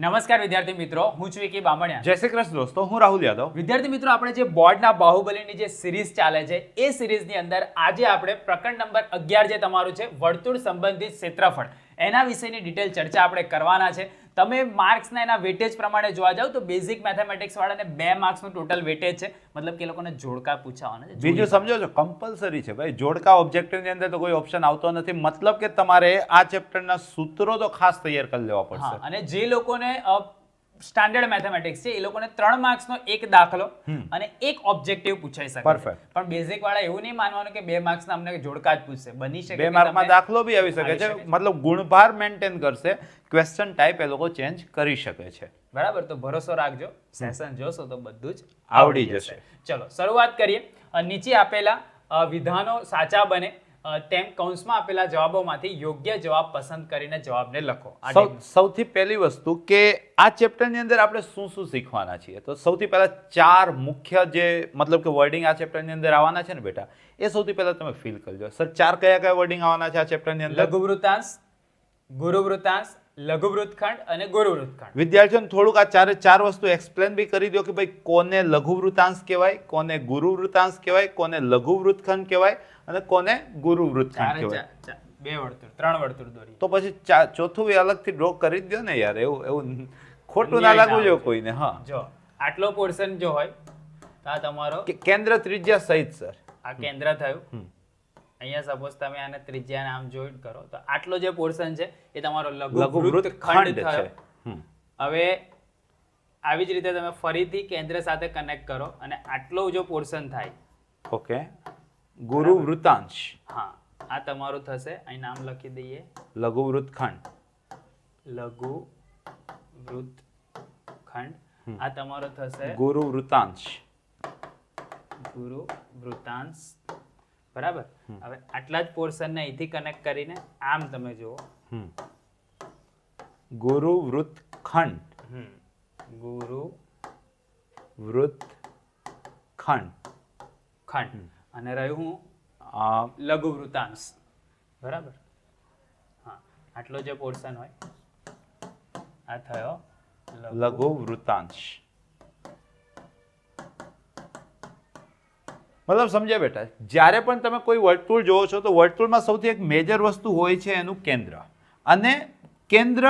નમસ્કાર વિદ્યાર્થી મિત્રો, હું છું વિકી બામણિયા. જય શ્રી કૃષ્ણ દોસ્તો, હું રાહુલ યાદવ. વિદ્યાર્થી મિત્રો, આપણે જે બોર્ડના બાહુબલીની જે સિરીઝ ચાલે છે એ સિરીઝની અંદર આજે આપણે પ્રકરણ નંબર 11 જે તમારું છે વર્તુળ સંબંધિત ક્ષેત્રફળ એના વિશેની ડિટેલ ચર્ચા આપણે કરવાના છે. તમે માર્ક્સના એના વેટેજ પ્રમાણે જોવા જાવ તો બેઝિક મેથેમેટિક્સ વાળાને 2 માર્ક્સનું ટોટલ વેટેજ છે, મતલબ કે એ લોકોને જોડકા પૂછાવાના છે. બીજું સમજો છો, કમ્પલસરી છે ભાઈ. જોડકા ઓબ્જેક્ટિવની અંદર તો કોઈ ઓપ્શન આવતો નથી, મતલબ કે તમારે આ ચેપ્ટરના સૂત્રો તો ખાસ તૈયાર કરી લેવા પડશે. અને જે લોકોને સ્ટાન્ડર્ડ મેથેમેટિક્સ છે એ લોકોને 3 માર્ક્સનો એક દાખલો અને એક ઓબ્જેક્ટિવ પૂછાઈ શકે. Perfect. પણ બેઝિક વાળા એવું નહીં માનવાનું કે 2 માર્ક્સના અમને જોડકા જ પૂછશે. બની શકે 2 માર્કમાં દાખલો બી આવી શકે છે, મતલબ ગુણભાર મેન્ટેન કરશે. ક્વેશ્ચન ટાઈપ એ લોકો ચેન્જ કરી શકે છે. બરાબર, તો ભરોસો રાખજો, સેશન જોશો તો બધું જ આવડી જશે. ચલો શરૂઆત કરીએ. નીચે આપેલા વિધાનો સાચા બને તેમ કૌંસમાં આપેલા જવાબોમાંથી યોગ્ય જવાબ પસંદ કરીને જવાબને લખો. સૌથી પહેલી વસ્તુ કે આ ચેપ્ટરની અંદર આપણે શું શું શીખવાના છીએ, તો સૌથી પહેલા 4 મુખ્ય જે મતલબ કે વર્ડિંગ આ ચેપ્ટરની અંદર આવવાના છે ને બેટા, એ સૌથી પહેલા તમે ફીલ કરજો. સર 4 કયા વર્ડિંગ આવવાના છે આ ચેપ્ટરની અંદર? લઘુવૃત્તાંશ, ગુરુવૃત્તાંશ, લઘુવૃત્તખંડ અને ગુરુવૃત્તખંડ. વિદ્યાર્થીઓને થોડુંક આ 4 વસ્તુ એક્સપ્લેન બી કરી દો કે ભાઈ કોને લઘુવૃત્તાંશ કહેવાય, કોને ગુરુવૃત્તાંશ કહેવાય, કોને લઘુવૃત્તખંડ કહેવાય અને કોને ગુરુવૃત્તખંડ કહેવાય. 2 વર્તુળ 3 વર્તુળ દોરી. તો પછી ચોથું બી અલગથી ડ્રો કરી જ દો ને યાર, એવું ખોટું ના લાગવું જોઈએ કોઈને. હા, જો આટલો પોર્શન જો હોય તો આ તમારો કેન્દ્ર ત્રિજ્યા સહિત સર આ કેન્દ્ર થયું. અહીંયા સપોઝ તમે આને ત્રિજ્યા નામ જોઈન્ટ કરો તો આટલો જે પોર્શન છે એ તમારો લઘુવૃત્તખંડ થયો. હવે આવી જ રીતે તમે ફરીથી કેન્દ્ર સાથે કનેક્ટ કરો અને આટલો જો પોર્શન થાય, ઓકે, ગુરુવૃત્તાંશ. હા, આ તમારું થશે. અહીં નામ લખી દઈએ, લઘુવૃત્તખંડ. લઘુવૃત્તખંડ. આ તમારો થશે ગુરુવૃત્તાંશ. ગુરુવૃત્તાંશ. બરાબર. હવે આટલા જ પોર્શનને અહીંથી કનેક્ટ કરીને આમ તમે જુઓ, ગુરુવૃત્તખંડ. ગુરુવૃત્તખંડ અને રહ્યું લઘુવૃત્તાંશ. બરાબર. હા, આટલો જે પોર્શન હોય આ થયો લઘુવૃત્તાંશ. મતલબ સમજ્યા બેટા, જ્યારે પણ તમે કોઈ વર્તુળ જોવો છો તો વર્તુળમાં સૌથી એક મેજર વસ્તુ હોય છે એનું કેન્દ્ર, અને કેન્દ્ર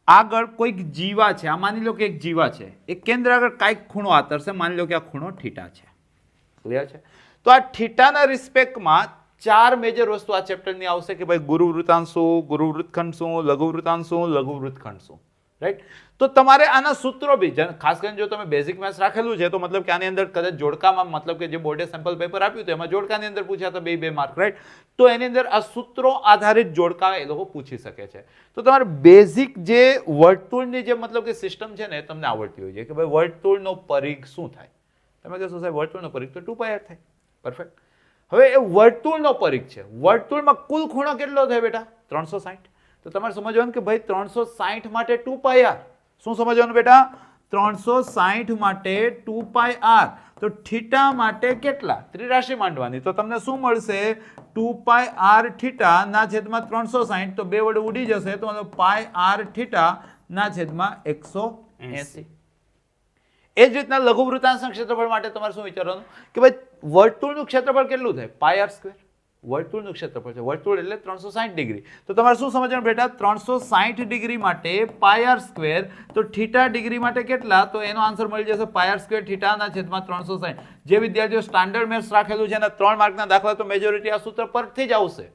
આગળ કોઈક જીવા છે. આ માની લો કે એક જીવા છે, એ કેન્દ્ર આગળ કાંઈક ખૂણો આતરશે. માની લો કે આ ખૂણો થીટા છે. ક્લિયર છે? તો આ થીટાના રિસ્પેક્ટમાં 4 મેજર વસ્તુ આ ચેપ્ટરની આવશે કે ભાઈ ગુરુવૃત્તાંશ શું, ગુરુવૃત્તખંડ શું, લઘુવૃત્તાંશ શું, લઘુવૃત્તખંડ શું. રાઈટ? તો તમારે આના સૂત્રો બી, ખાસ કરીને જો તમે બેઝિક મેથ્સ રાખેલું છે તો મતલબ કે આની અંદર કદાચ જોડકામાં, મતલબ કે જે બોર્ડે સેમ્પલ પેપર આપ્યું હતું એમાં જોડકાની અંદર પૂછ્યા હતા 2 માર્ક. રાઈટ? તો એની અંદર આ સૂત્રો આધારિત જોડકા એ લોકો પૂછી શકે છે. તો તમારે બેઝિક જે વર્તુળની જે મતલબ કે સિસ્ટમ છે ને એ તમને આવડતી હોય છે કે ભાઈ વર્તુળનો પરિઘ શું થાય. તમે કહેશો સાહેબ વર્તુળનો પરિઘ તો 2πr થાય. પરફેક્ટ. હવે એ વર્તુળનો પરિઘ છે, વર્તુળમાં કુલ ખૂણો કેટલો થાય બેટા? 360. તો તમારે સમજવાનું કે ભાઈ 360 માટે 2πr. શું સમજવાનું બેટા? 360 માટે 2πr. તો થીટા માટે કેટલા? ત્રિરાશિ માંડવાની. તો તમને શું મળશે? 2πr થીટા ના છેદમાં 360. તો 2 વડે ઉડી જશે તો πr થીટા ના છેદમાં 180. એ જ રીતના લઘુવૃત્તાંશના ક્ષેત્રફળ માટે તમારે શું વિચારવાનું કે ભાઈ વર્તુળનું ક્ષેત્રફળ કેટલું થાય? πr square. વર્તુળનું ક્ષેત્રફળ છે, વર્તુળ એટલે 360 ડિગ્રી. તો તમારે શું સમજવાનું બેટા? 360 ડિગ્રી માટે πr સ્ક્વેર. તો થીટા ડિગ્રી માટે કેટલા? તો એનો આન્સર મળી જશે πr સ્ક્વેર થીટા ના છેદમાં 360. જે વિદ્યાર્થીઓ સ્ટાન્ડર્ડ મેથ્સ રાખેલું છે એના 3 માર્કના દાખલા તો મેજોરિટી આ સૂત્ર પરથી જ આવશે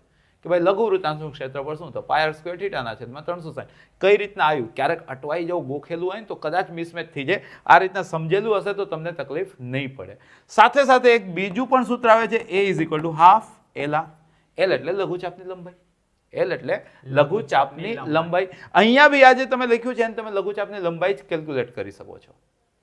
કે ભાઈ લઘુવૃત્તાંશનું ક્ષેત્રફળ શું? તો πr સ્ક્વેર થીટા ના છેદમાં 360. કઈ રીતના આવ્યું? ક્યારેક અટવાઈ જવું, ગોખેલું હોય ને તો કદાચ મિસમેચ થઈ જાય. આ રીતના સમજેલું હશે તો તમને તકલીફ નહીં પડે. સાથે સાથે એક બીજું પણ સૂત્ર આવે છે, a = ½ LR. L એટલે લઘુચાપની લંબાઈ. L એટલે લઘુચાપની લંબાઈ. અહીંયા બી આજે તમે લખ્યું છે અને તમે લઘુચાપની લંબાઈ જ કેલ્ક્યુલેટ કરી શકો છો.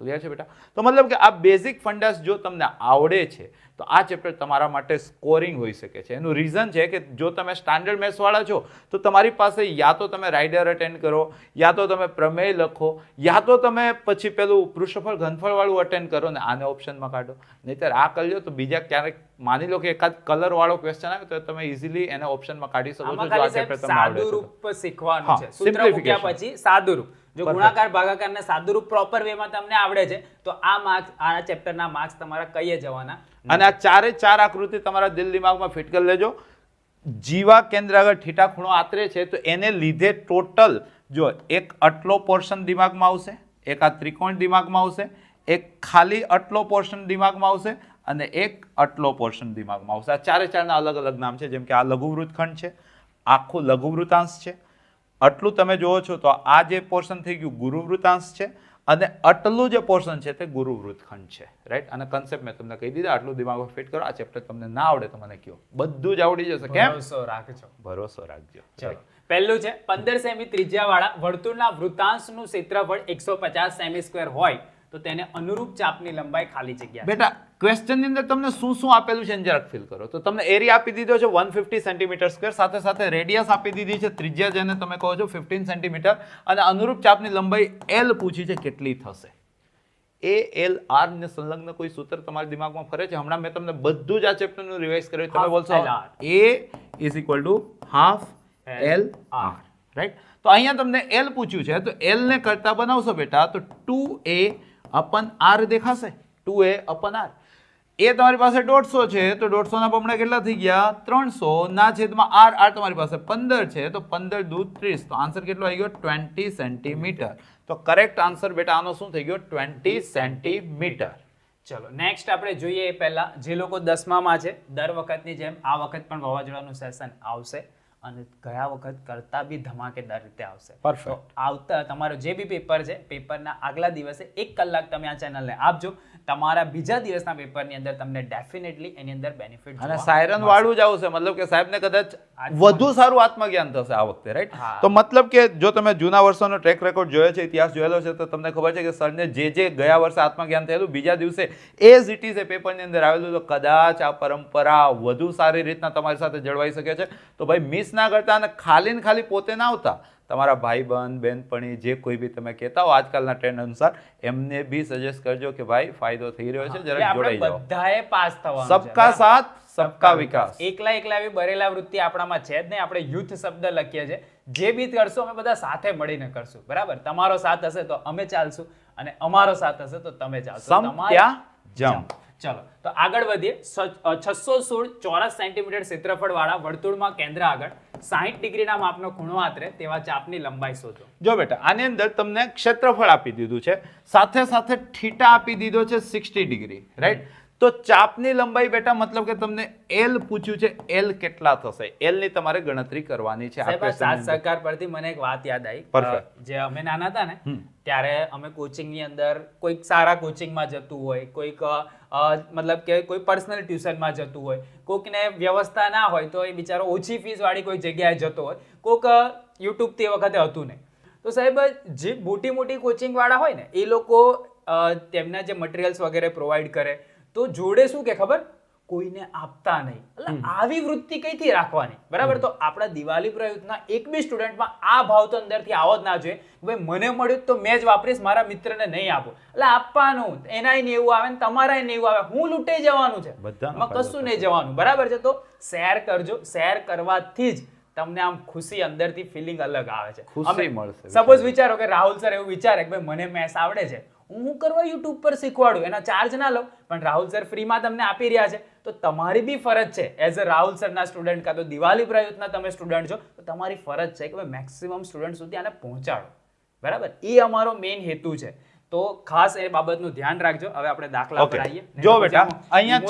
ક્લિયર છે બેટા? તો મતલબ કે આ બેઝિક ફંડાસ જો તમને આવડે છે તો આ ચેપ્ટર તમારા માટે સ્કોરિંગ હોઈ શકે છે. એનું રીઝન છે કે જો તમે સ્ટાન્ડર્ડ મેથ્સ વાળા છો તો તમારી પાસે યા તો તમે રાઇડર અટેન્ડ કરો, યા તો તમે પ્રમેય લખો, યા તો તમે પછી પેલું પૃષ્ઠફળ ઘનફળ વાળું અટેન્ડ કરો ને આને ઓપ્શનમાં કાઢો. નહીતર આ કરજો તો બીજા ક્યારેક માની લો કે એકાદ કલર વાળો ક્વેશ્ચન આવે તો તમે ઇઝીલી એને ઓપ્શનમાં કાઢી શકો છો. જો આ ચેપ્ટર તમને આવડે છે. સાદુરૂપ શીખવાનું છે. સૂત્ર મૂક્યા પછી સાદુરૂપ જો ગુણાકાર ભાગાકારને સાદુરૂપ પ્રોપર વેમાં તમને આવડે છે તો આ માર્ક્સ આ ચેપ્ટરના માર્ક્સ તમારા કઈએ જવાના. અને આ ચારે ચાર આકૃતિ તમારા દિલ દિમાગમાં ફિટ કરી લેજો. જીવા કેન્દ્ર આગળ થીટા ખૂણો આતરે છે તો એને લીધે ટોટલ જો એક આટલો પોર્શન દિમાગમાં આવશે, એક આ ત્રિકોણ દિમાગમાં આવશે, એક ખાલી આટલો પોર્શન દિમાગમાં આવશે અને એક આટલો પોર્શન દિમાગમાં આવશે. આ ચારે ચારના અલગ અલગ નામ છે. જેમ કે આ લઘુવૃત્તખંડ છે, આખું લઘુવૃતાંશ છે. આટલું તમે જોવો છો તો આ જે પોર્શન થઈ ગયું ગુરુવૃતાંશ છે અને આટલું જે પોર્શન છે તે ગુરુવૃત્તખંડ છે. રાઈટ? અને કન્સેપ્ટ મેં તમને કહી દીધા. આટલું દિમાગમાં ફિટ કરો. આ ચેપ્ટર તમને ના આવડે તો મને કહો, બધું જ આવડી જશે. કેમ? ભરોસો રાખજો. ભરોસો રાખજો. ચલો પહેલું છે 15 સેમી ત્રિજ્યાવાળા વર્તુળના વૃતાંશનું ક્ષેત્રફળ 150 સેમી સ્ક્વેર હોય તો તેને અનુરૂપ ચાપની લંબાઈ ખાલી જગ્યા. બેટા ક્વેશ્ચનની અંદર તમને શું શું આપેલું છે જરાક ફીલ કરો. તો તમને એરિયા આપી દીધો છે 150 સેન્ટીમીટર સ્ક્વેર, સાથે સાથે રેડિયસ આપી દીધી છે, ત્રિજ્યા જેને તમે કહો છો 15 સેન્ટીમીટર, અને અનુરૂપ ચાપની લંબાઈ L પૂછી છે કેટલી થશે. ALR ને સંલગ્ન કોઈ સૂત્ર તમારા દિમાગમાં ફરે છે? હમણાં મેં તમને બધું જ આ ચેપ્ટરનું રિવાઇઝ કર્યું. તમે બોલશો A = half LR. રાઈટ? તો અહીંયા તમને L પૂછ્યું છે તો L ને કરતા બનાવશો બેટા તો 2A/R દેખાશે. 2A/R. એ તમારી પાસે 150 છે તો 150 ના બમણા કેટલા થઈ ગયા? 300 ના છેદમાં R. R તમારી પાસે 15 છે તો 15 દૂ 30. તો આન્સર કેટલો આવી ગયો? 20 સેન્ટીમીટર. તો કરેક્ટ આન્સર બેટા આનો શું થઈ ગયો? 20 સેન્ટીમીટર. ચલો નેક્સ્ટ આપણે જોઈએ એ પહેલા જે લોકો 10મામાં છે દર વખતની જેમ આ વખત પણ વાવાઝોડાનું સેશન આવશે અને ગયા વખત કરતા બી ધમાકેદાર રીતે આવશે. Perfect. તો આવતા તમારો જે બી પેપર છે પેપરના આગલા દિવસે 1 કલાક તમે આ ચેનલને આપજો. તમારા બીજા દિવસના પેપરની અંદર તમને ડેફિનેટલી એની અંદર બેનિફિટ અને સાયરન વાળું જ આવશે. મતલબ કે સાહેબને કદાચ વધુ સારું આત્મજ્ઞાન થશે આ વખતે. રાઈટ? તો મતલબ કે જો તમે જૂના વર્ષોનો ટ્રેક રેકોર્ડ જોયો છે, ઇતિહાસ જોયેલો છે તો તમને ખબર છે કે સરને જે ગયા વર્ષે આત્મજ્ઞાન થયેલું બીજા દિવસે એઝ ઇટ ઇઝ એ પેપરની અંદર આવેલું તો કદાચ આ પરંપરા વધુ સારી રીતના તમારી સાથે જળવાઈ શકે છે. તો ભાઈ મિસ ના કરતા અને ખાલી ને ખાલી પોતે ના આવતા, તમારા ભાઈબંધ બેનપણી જે કોઈ બી તમે કહેતા હો આજકાલના ટ્રેન્ડ અનુસાર એમને બી સજેસ્ટ કરજો કે ભાઈ ફાયદો થઈ રહ્યો છે, જરા જોડાઈ જાઓ. બધાએ પાસ થવાનું. સબકા સાથ સબકા વિકાસ. એકલા એવી બરેલા વૃત્તિ આપણામાં છે જ નહીં. આપણે યુથ શબ્દ લખીએ છીએ. જે બી કરશું અમે બધા સાથે મળીને કરશું. બરાબર? તમારો સાથ હશે તો અમે ચાલશું અને અમારો સાથ હશે તો તમે ચાલશો. સમ ત્યાં જમ. ચલો તો આગળ વધીએ. 616 ચોરસ સેન્ટીમીટર ક્ષેત્રફળ વાળા વર્તુળમાં કેન્દ્ર આગળ 60 ડિગ્રીના માપનો ખૂણો આતરે તેવા ચાપની લંબાઈ શોધો. જો બેટા આની અંદર તમને ક્ષેત્રફળ આપી દીધું છે, સાથે સાથે થીટા આપી દીધો છે 60 ડિગ્રી. રાઈટ? તો ચાપની લંબાઈ બેટા મતલબ કે તમને L પૂછ્યું છે, L કેટલા થશે? L ની તમારે ગણતરી કરવાની છે. સાથ સહકાર પરથી મને એક વાત યાદ આવી. Perfect. જે અમે નાના હતા ને ત્યારે અમે કોચિંગની અંદર કોઈક સારા કોચિંગમાં જતું હોય, કોઈક મતલબ કે કોઈ પર્સનલ ટ્યુશનમાં જતું હોય, કોઈકને વ્યવસ્થા ના હોય તો એ બિચારો ઓછી ફીસ વાળી કોઈ જગ્યાએ જતો હોય, કોઈક યુટ્યુબ તે વખતે હતું નહીં. તો સાહેબ જે મોટી કોચિંગ વાળા હોય ને એ લોકો તેમના જે મટીરિયલ્સ વગેરે પ્રોવાઈડ કરે તો જોડે શું કે ખબર? કોઈને આપતા નહીં. એટલે આવી વૃત્તિ કઈથી રાખવાની? બરાબર? તો આપણા દિવાળી પ્રયુક્તના એક બી સ્ટુડન્ટમાં આ ભાવ તો અંદરથી આવો જ ના જોઈએ ભાઈ મને મળ્યું તો મેં જ વાપરીશ, મારા મિત્રને નહીં આપો. એટલે આપવાનું, એનાય નહીં એવું આવે ને તમારાય નહીં એવું આવે, હું લૂંટાઈ જવાનું છે, એમાં કશું નહીં જવાનું. બરાબર છે? તો શેર કરજો. શેર કરવાથી જ તમને આમ ખુશી અંદરથી ફિલિંગ અલગ આવે છે. ખુશી મળશે. સપોઝ વિચારો કે રાહુલ સર એવું વિચારે કે ભાઈ મને મેથ્સ આવડે છે, હું કરવા યુટ્યુબ પર શીખવાડું, એના ચાર્જ ના લો, પણ રાહુલ સર ફ્રીમાં તમને આપી રહ્યા છે તો તમારી બી ફરજ છે એઝ અ રાહુલ સરના સ્ટુડન્ટ કાં તો દિવાળી પ્રયુક્તના તમે સ્ટુડન્ટ છો તો તમારી ફરજ છે કે ભાઈ મેક્સિમમ સ્ટુડન્ટ સુધી આને પહોંચાડો. બરાબર? એ અમારો મેઇન હેતુ છે. તો ખાસ એ બાબતનું ધ્યાન રાખજો. હવે આપણે દાખલા પર આવીએ. જો બેટા અહીંયા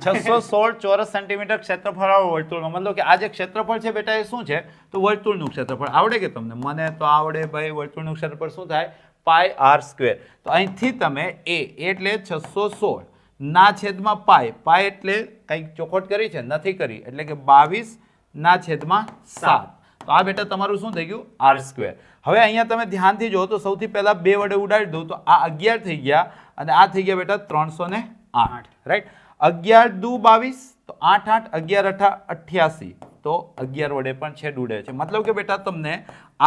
616 ચોરસ સેન્ટીમીટર ક્ષેત્રફળ વર્તુળમાં મતલબ કે આ જે ક્ષેત્રફળ છે બેટા એ શું છે? તો વર્તુળનું ક્ષેત્રફળ. આવડે કે તમને? મને તો આવડે ભાઈ. વર્તુળનું ક્ષેત્રફળ શું થાય? πr². તો અહીંથી તમે a એટલે 616 ના છેદમાં પાય એટલે કંઈક ચોખવટ કરી છે? નથી કરી. એટલે કે 22 ના છેદમાં 7. તો આ બેટા તમારું શું થઈ ગયું? r². હવે અહીંયા તમે ધ્યાનથી જો તો સૌથી પહેલા 2 વડે ઉડાડી દો તો આ 11 થઈ ગયા અને આ થઈ ગયા બેટા 308. રાઈટ? 11 દુ 22 તો 8 8 11 8 88. તો 11 વડે પણ છેદ ઉડે છે. મતલબ કે બેટા તમને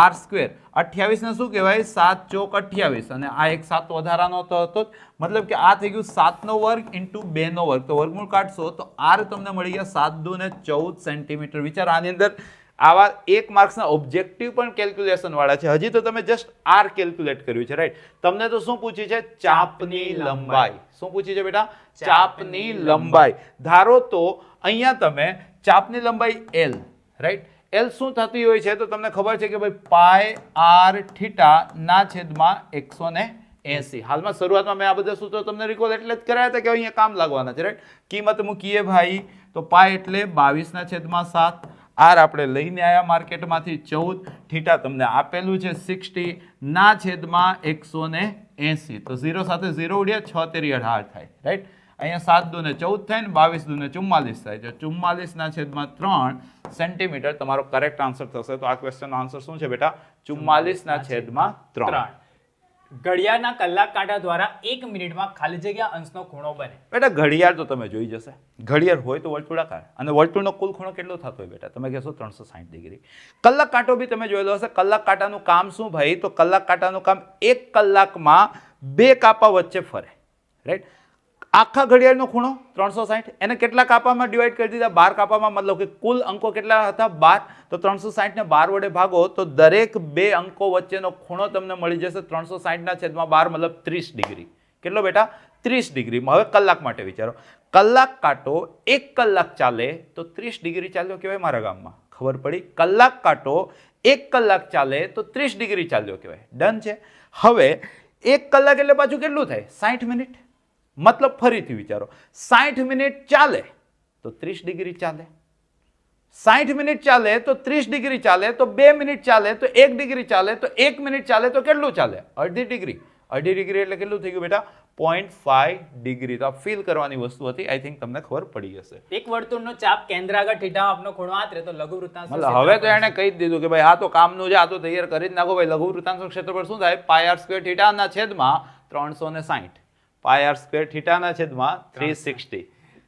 r². 28 ને શું કહેવાય? 7 ચોક 28 અને આ એક 7 વધારાનો તો હતો જ. મતલબ કે આ થઈ ગયું 7 નો વર્ગ ઇન્ટુ 2 નો વર્ગ. તો વર્ગમૂળ કાઢશો તો r તમને મળી ગયા 7 દુ ને 14 સેન્ટીમીટર. વિચાર આની અંદર આવા 1 માર્ક્સના ઓબ્જેક્ટિવ પણ કેલ્ક્યુલેશન વાળા છે. હજી તો તમે જસ્ટ આર કેલ્ક્યુલેટ કર્યું છે, રાઈટ? તમને તો શું પૂછ્યું છે? ચાપની લંબાઈ. શું પૂછ્યું છે બેટા? ચાપની લંબાઈ. ધારો તો અહીંયા તમે ચાપની લંબાઈ L, રાઈટ? L શું થતી હોય છે તો તમને ખબર છે કે ભાઈ પાય આર થીટા ના છેદમાં 180. હાલમાં શરૂઆતમાં મેં આ બધા સૂત્રો તમને રિકોલ એટલે જ કરાયા હતા કે અહીંયા કામ લાગવાના છે, રાઈટ? કિંમત મૂકીએ ભાઈ તો પાય એટલે 22/7. આર આપણે લઈને આવ્યા માર્કેટમાંથી 14. થીટા તમને આપેલું છે 60 ના છેદમાં 180. તો 0 સાથે 0 ઉડ્યા, 6 તેરી 18 થાય, રાઈટ? અહીંયા 7 દુને 14 થાય ને 22 દુને 44 થાય છે. 44/3 સેન્ટીમીટર તમારો કરેક્ટ આન્સર થશે. તો આ ક્વેશ્ચનનો આન્સર શું છે બેટા? 44/3. ઘડિયાળના કલાક કાંટા દ્વારા 1 મિનિટમાં ખાલી જગ્યા અંશનો ખૂણો બને. બેટા ઘડિયાળ તો તમે જોઈ જશે. ઘડિયાળ હોય તો વર્તુળાકાર, અને વર્તુળનો કુલ ખૂણો કેટલો થતો હોય બેટા? તમે કહેશો 360 ડિગ્રી. કલાક કાંટો બી તમે જોયેલો હશે. કલાક કાંટાનું કામ શું ભાઈ? તો કલાક કાંટાનું કામ 1 કલાકમાં 2 કાપા વચ્ચે ફરે, રાઈટ? આખા ઘડિયાળનો ખૂણો 360, એને કેટલા કાપામાં ડિવાઈડ કરી દીધા? 12 કાપામાં. મતલબ કે કુલ અંકો કેટલા હતા? 12. તો 360 ને 12 વડે ભાગો તો દરેક 2 અંકો વચ્ચેનો ખૂણો તમને મળી જશે 360/12, મતલબ 30 ડિગ્રી. કેટલો બેટા? 30 ડિગ્રી. હવે કલાક માટે વિચારો. કલાક કાંટો 1 કલાક ચાલે તો 30 ડિગ્રી ચાલ્યો કહેવાય મારા ગામમાં. ખબર પડી? કલાક કાંટો 1 કલાક ચાલે તો 30 ડિગ્રી ચાલ્યો કહેવાય. ડન છે. હવે 1 કલાક એટલે પાછું કેટલું થાય? 60 મિનિટ. મતલબ ફરીથી વિચારો, 60 મિનિટ ચાલે તો 30 ડિગ્રી ચાલે. 60 મિનિટ ચાલે તો 30 ડિગ્રી ચાલે, તો 2 મિનિટ ચાલે તો 1 ડિગ્રી ચાલે, તો 1 મિનિટ ચાલે તો કેટલું ચાલે? અડધી ડિગ્રી. અડધી ડિગ્રી એટલે કેટલું થઈ ગયું બેટા? 0.5 ડિગ્રી. તો આ ફીલ કરવાની વસ્તુ હતી. આઈ થિંક તમને ખબર પડી હશે. એક વર્તુળનો ચાપ કેન્દ્ર આગળ થીટા આપનો ખૂણો આતરે તો લઘુ વૃત્તાંશ. હવે તો એને કહી જ દીધું કે ભાઈ આ તો કામનું છે, આ તો તૈયાર કરી જ નાખો ભાઈ. લઘુ વૃત્તાંશનું ક્ષેત્રફળ શું થાય? પાય આર સ્ક્વેર થીટાના છેદમાં 360. પાય આર સ્ક્વેર થીટાના છેદમાં 360.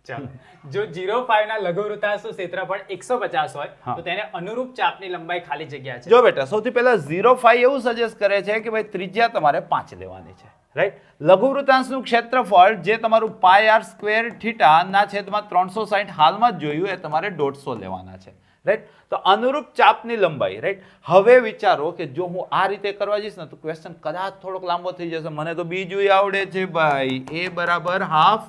ચાલો, જો 0.5 ના લઘુ વૃત્તાંશનું ક્ષેત્રફળ 150 હોય તો તેને અનુરૂપ ચાપની લંબાઈ ખાલી જગ્યા છે. જો બેટા સૌથી પહેલા 0.5 એવું સજેસ્ટ કરે છે કે ભાઈ ત્રિજ્યા તમારે 5 લેવાની છે, રાઈટ? લઘુ વૃત્તાંશનું ક્ષેત્રફળ જે તમારું પાય આર સ્ક્વેર થીટા ના છેદમાં 360 હાલમાં જ જોયું એ તમારે 150 લેવાના છે, રાઈટ? તો અનુરૂપ ચાપની લંબાઈ, રાઈટ? હવે વિચારો કે જો હું આ રીતે કરવા જઈશ ને તો ક્વેશ્ચન કદાચ થોડોક લાંબો થઈ જશે. મને તો બીજું આવડે છે ભાઈ, a બરાબર હાફ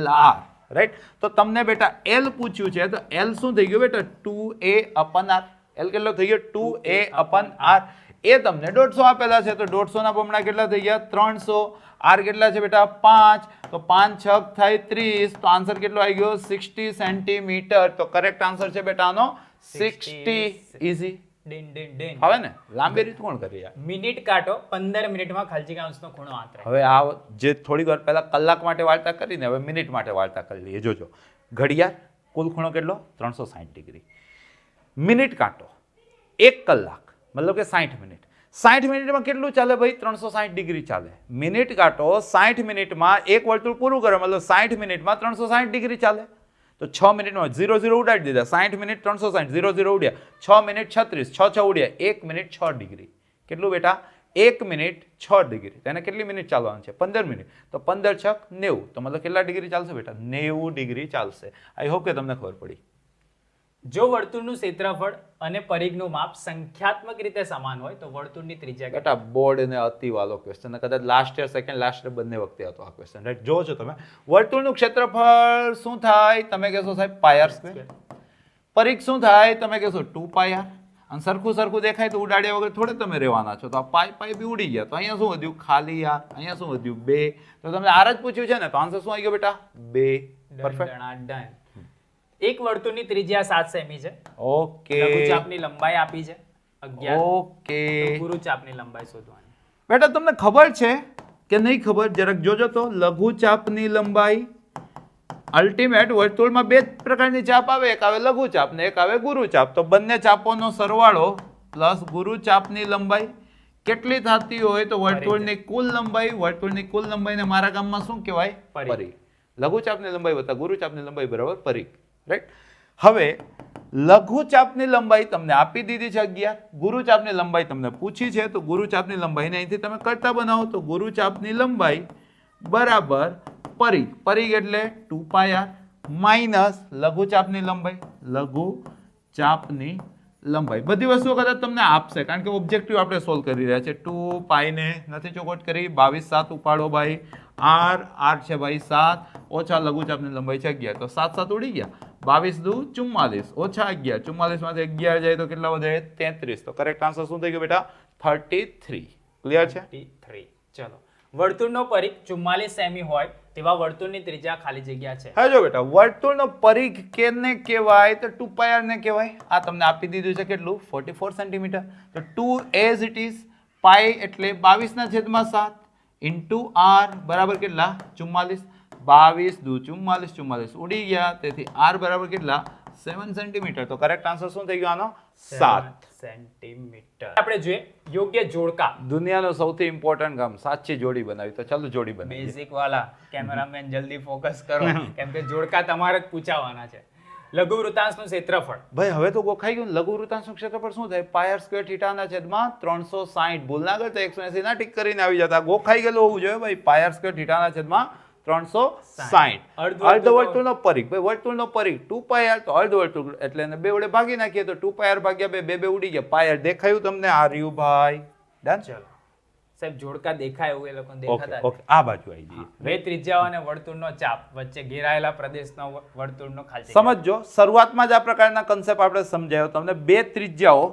LR, રાઈટ? તો તમને બેટા L પૂછ્યું છે તો L શું થઈ ગયું બેટા? 2a/r. L કેટલો થઈ ગયો? 2a/r. એ તમને 150 આપેલા છે તો 150 ના બમણા કેટલા થઈ ગયા? 300. R કેટલા છે બેટા? 5. તો 5 6 થાય 30. તો આન્સર કેટલો આવી ગયો? 60 સેન્ટીમીટર. તો કરેક્ટ આન્સર છે બેટા આનો 60. ઈઝી. ડિન ડિન ડિન. હવે ને લાંબી રીત કોણ કરી યાર? મિનિટ કાંટો 15 મિનિટમાં ખાલી જગ્યા અંશનો ખૂણો આતરે. હવે આ જે થોડી વાર પહેલા કલાક માટે વાર્તા કરીને હવે મિનિટ માટે વાર્તા કરી લઈએ. જોજો, ઘડિયાળ કુલ ખૂણો કેટલો? 360 ડિગ્રી. મિનિટ કાંટો 1 કલાક મતલબ કે 60 મિનિટ. 60 મિનિટમાં કેટલું ચાલે ભાઈ? 360 ડિગ્રી ચાલે. મિનિટ કાંટો 60 મિનિટમાં એક વર્તુળ પૂરું કરે મતલબ 60 મિનિટમાં 360 ડિગ્રી ચાલે. તો 6 મિનિટમાં 0 0 ઉડાડી દીધા. 60 મિનિટ 360, 0 0 ઉડ્યા. 6 મિનિટ 36, 6 6 ઉડ્યા. 1 minute 6 degree. કેટલું બેટા? 1 મિનિટ 6 ડિગ્રી. તેને કેટલી મિનિટ ચાલવાનું છે? 15 મિનિટ. તો 15 6 90. તો મતલબ કેટલા ડિગ્રી ચાલશે બેટા? 90 ડિગ્રી ચાલશે. આઈ હોપ કે તમને ખબર પડી. જો વર્તુળનું ક્ષેત્રફળ અને પરિઘનું માપ સંખ્યાત્મક રીતે સમાન હોય તો વર્તુળની ત્રિજ્યા કેટલી? બેટા બોર્ડ ને અતિ વાલો ક્વેશ્ચન, કદાચ last year second last year બંને વખતે હતો આ ક્વેશ્ચન, રાઈટ? જો છો તમે વર્તુળનું ક્ષેત્રફળ શું થાય? તમે કહેશો સાહેબ પાય આર સ્ક્વેર. પરિઘ શું થાય? તમે કહેશો 2πr. અને સરખું સરખું દેખાય તો ઉડાડ્યા વગર થોડે તમે રહેવાના છો. તો આ પાય બી ઉડી ગયા. તો અહીંયા શું વધ્યું? ખાલી આર. અહીંયા શું વધ્યું? 2. તો તમને આર જ પૂછ્યું છે ને તો આન્સર શું આવી ગયો બેટા? 2. પરફેક્ટ. ડન. એક વર્તુળની ત્રિજ્યા 7 સેમી છે. ઓકે. લઘુચાપની લંબાઈ આપી છે 11. ઓકે. તો ગુરુચાપની લંબાઈ શોધવાની. બેટા તમને ખબર છે કે નહીં ખબર? જરાક જોજો તો. લઘુચાપની લંબાઈ અલ્ટિમેટ વર્તુળમાં 2 પ્રકારની ચાપ આવે. એક આવે લઘુચાપ ને એક આવે ગુરુચાપ. તો બંને ચાપોનો સરવાળો પ્લસ ગુરુચાપની લંબાઈ કેટલી થતી હોય તો વર્તુળની કુલ લંબાઈ. વર્તુળની કુલ લંબાઈને મારા ગામમાં શું કહેવાય? પરિઘ. લઘુચાપની લંબાઈ વત્તા ગુરુચાપની લંબાઈ બરાબર પરિઘ, રાઈટ? હવે લઘુચાપની લંબાઈ તમને આપી દીધી છે 11. ગુરુચાપની લંબાઈ તમને પૂછી છે તો ગુરુચાપની લંબાઈને અહીંથી તમે કરતા બનાવો તો ગુરુચાપની લંબાઈ બરાબર પરિઘ. પરિઘ એટલે 2πr માઇનસ લઘુચાપની લંબાઈ. લઘુચાપની લંબાઈ બધી વસ્તુઓ કદાચ તમને આપશે કારણ કે ઓબ્જેક્ટિવ આપણે સોલ્વ કરી રહ્યા છે 2 પાઈ ને નથી ચોખવટ કરી 22 7 ઉપાડો ભાઈ r છે ભાઈ 7 ઓછા લઘુચાપની લંબાઈ છે 11 તો 7 7 ઉડી ગયા 22 દુ 44 ઓછા 11 44 માંથી 11 જાય તો કેટલા વધે 33 તો કરેક્ટ આન્સર શું થઈ ગયો બેટા 33 ક્લિયર છે 33 ચલો વર્તુળનો પરિઘ 44 સેમી હોય તેવા વર્તુળની ત્રિજ્યા ખાલી જગ્યા છે. હા જો બેટા વર્તુળનો પરિઘ કેને કહેવાય તો 2 પાઈ r ને કહેવાય. આ તમને આપી દીધું છે કેટલું 44 સેન્ટીમીટર. તો 2 એઝ ઇટ ઇઝ પાઈ એટલે 22/7 ઇન્ટુ r બરાબર કેટલા 44 22 દુ 44 44 ઉડી ગયા તેથી r બરાબર કેટલા 7 સેન્ટીમીટર. તો કરેક્ટ આન્સર શું થઈ ગયો આનો 7 સેન્ટીમીટર. આપણે જોઈએ યોગ્ય જોડકા. દુનિયાનો સૌથી ઇમ્પોર્ટન્ટ કામ સાચી જોડી બનાવી તો ચાલો જોડી બનાવીએ. બેઝિક વાલા કેમેરામેન જલ્દી ફોકસ કરો કેમ કે જોડકા તમારે જ પૂછાવાના છે. લઘુ વૃત્તાંશનું ક્ષેત્રફળ. ભાઈ હવે તો ગોખાઈ ગયું ને. લઘુ વૃત્તાંશનું ક્ષેત્રફળ શું થાય પાઈ r સ્ક્વેર થીટાના છેદમાં 360 ભૂલ ના કરતા 180 ના ટીક કરીને આવી જતા. ગોખાઈ ગયેલું હોવું જોઈએ ભાઈ પાઈ r સ્ક્વેર થીટાના છેદમાં 360 અર્ધવર્તુળનો પરિઘ. ભાઈ વર્તુળનો પરિઘ 2 પાઈ r તો અર્ધવર્તુળ એટલે એને બે વડે ભાગી નાખીએ તો 2 પાઈ r ભાગ્યા 2 બે ઉડી ગયા. પાઈ r દેખાયું તમને આ રહ્યું ભાઈ. ડન. ચલો સાહેબ જોડકા દેખાય એવું એ લોકોને ઓકે દેખાતા ઓકે આ બાજુ આવી જઈએ. બે ત્રિજ્યાઓ અને વર્તુળનો ચાપ વચ્ચે ઘેરાયેલા પ્રદેશનો વર્તુળનો ખાલી જગ્યા. સમજો શરૂઆતમાં જ આ પ્રકારના કન્સેપ્ટ આપણે સમજાયો તમને. બે ત્રિજ્યાઓ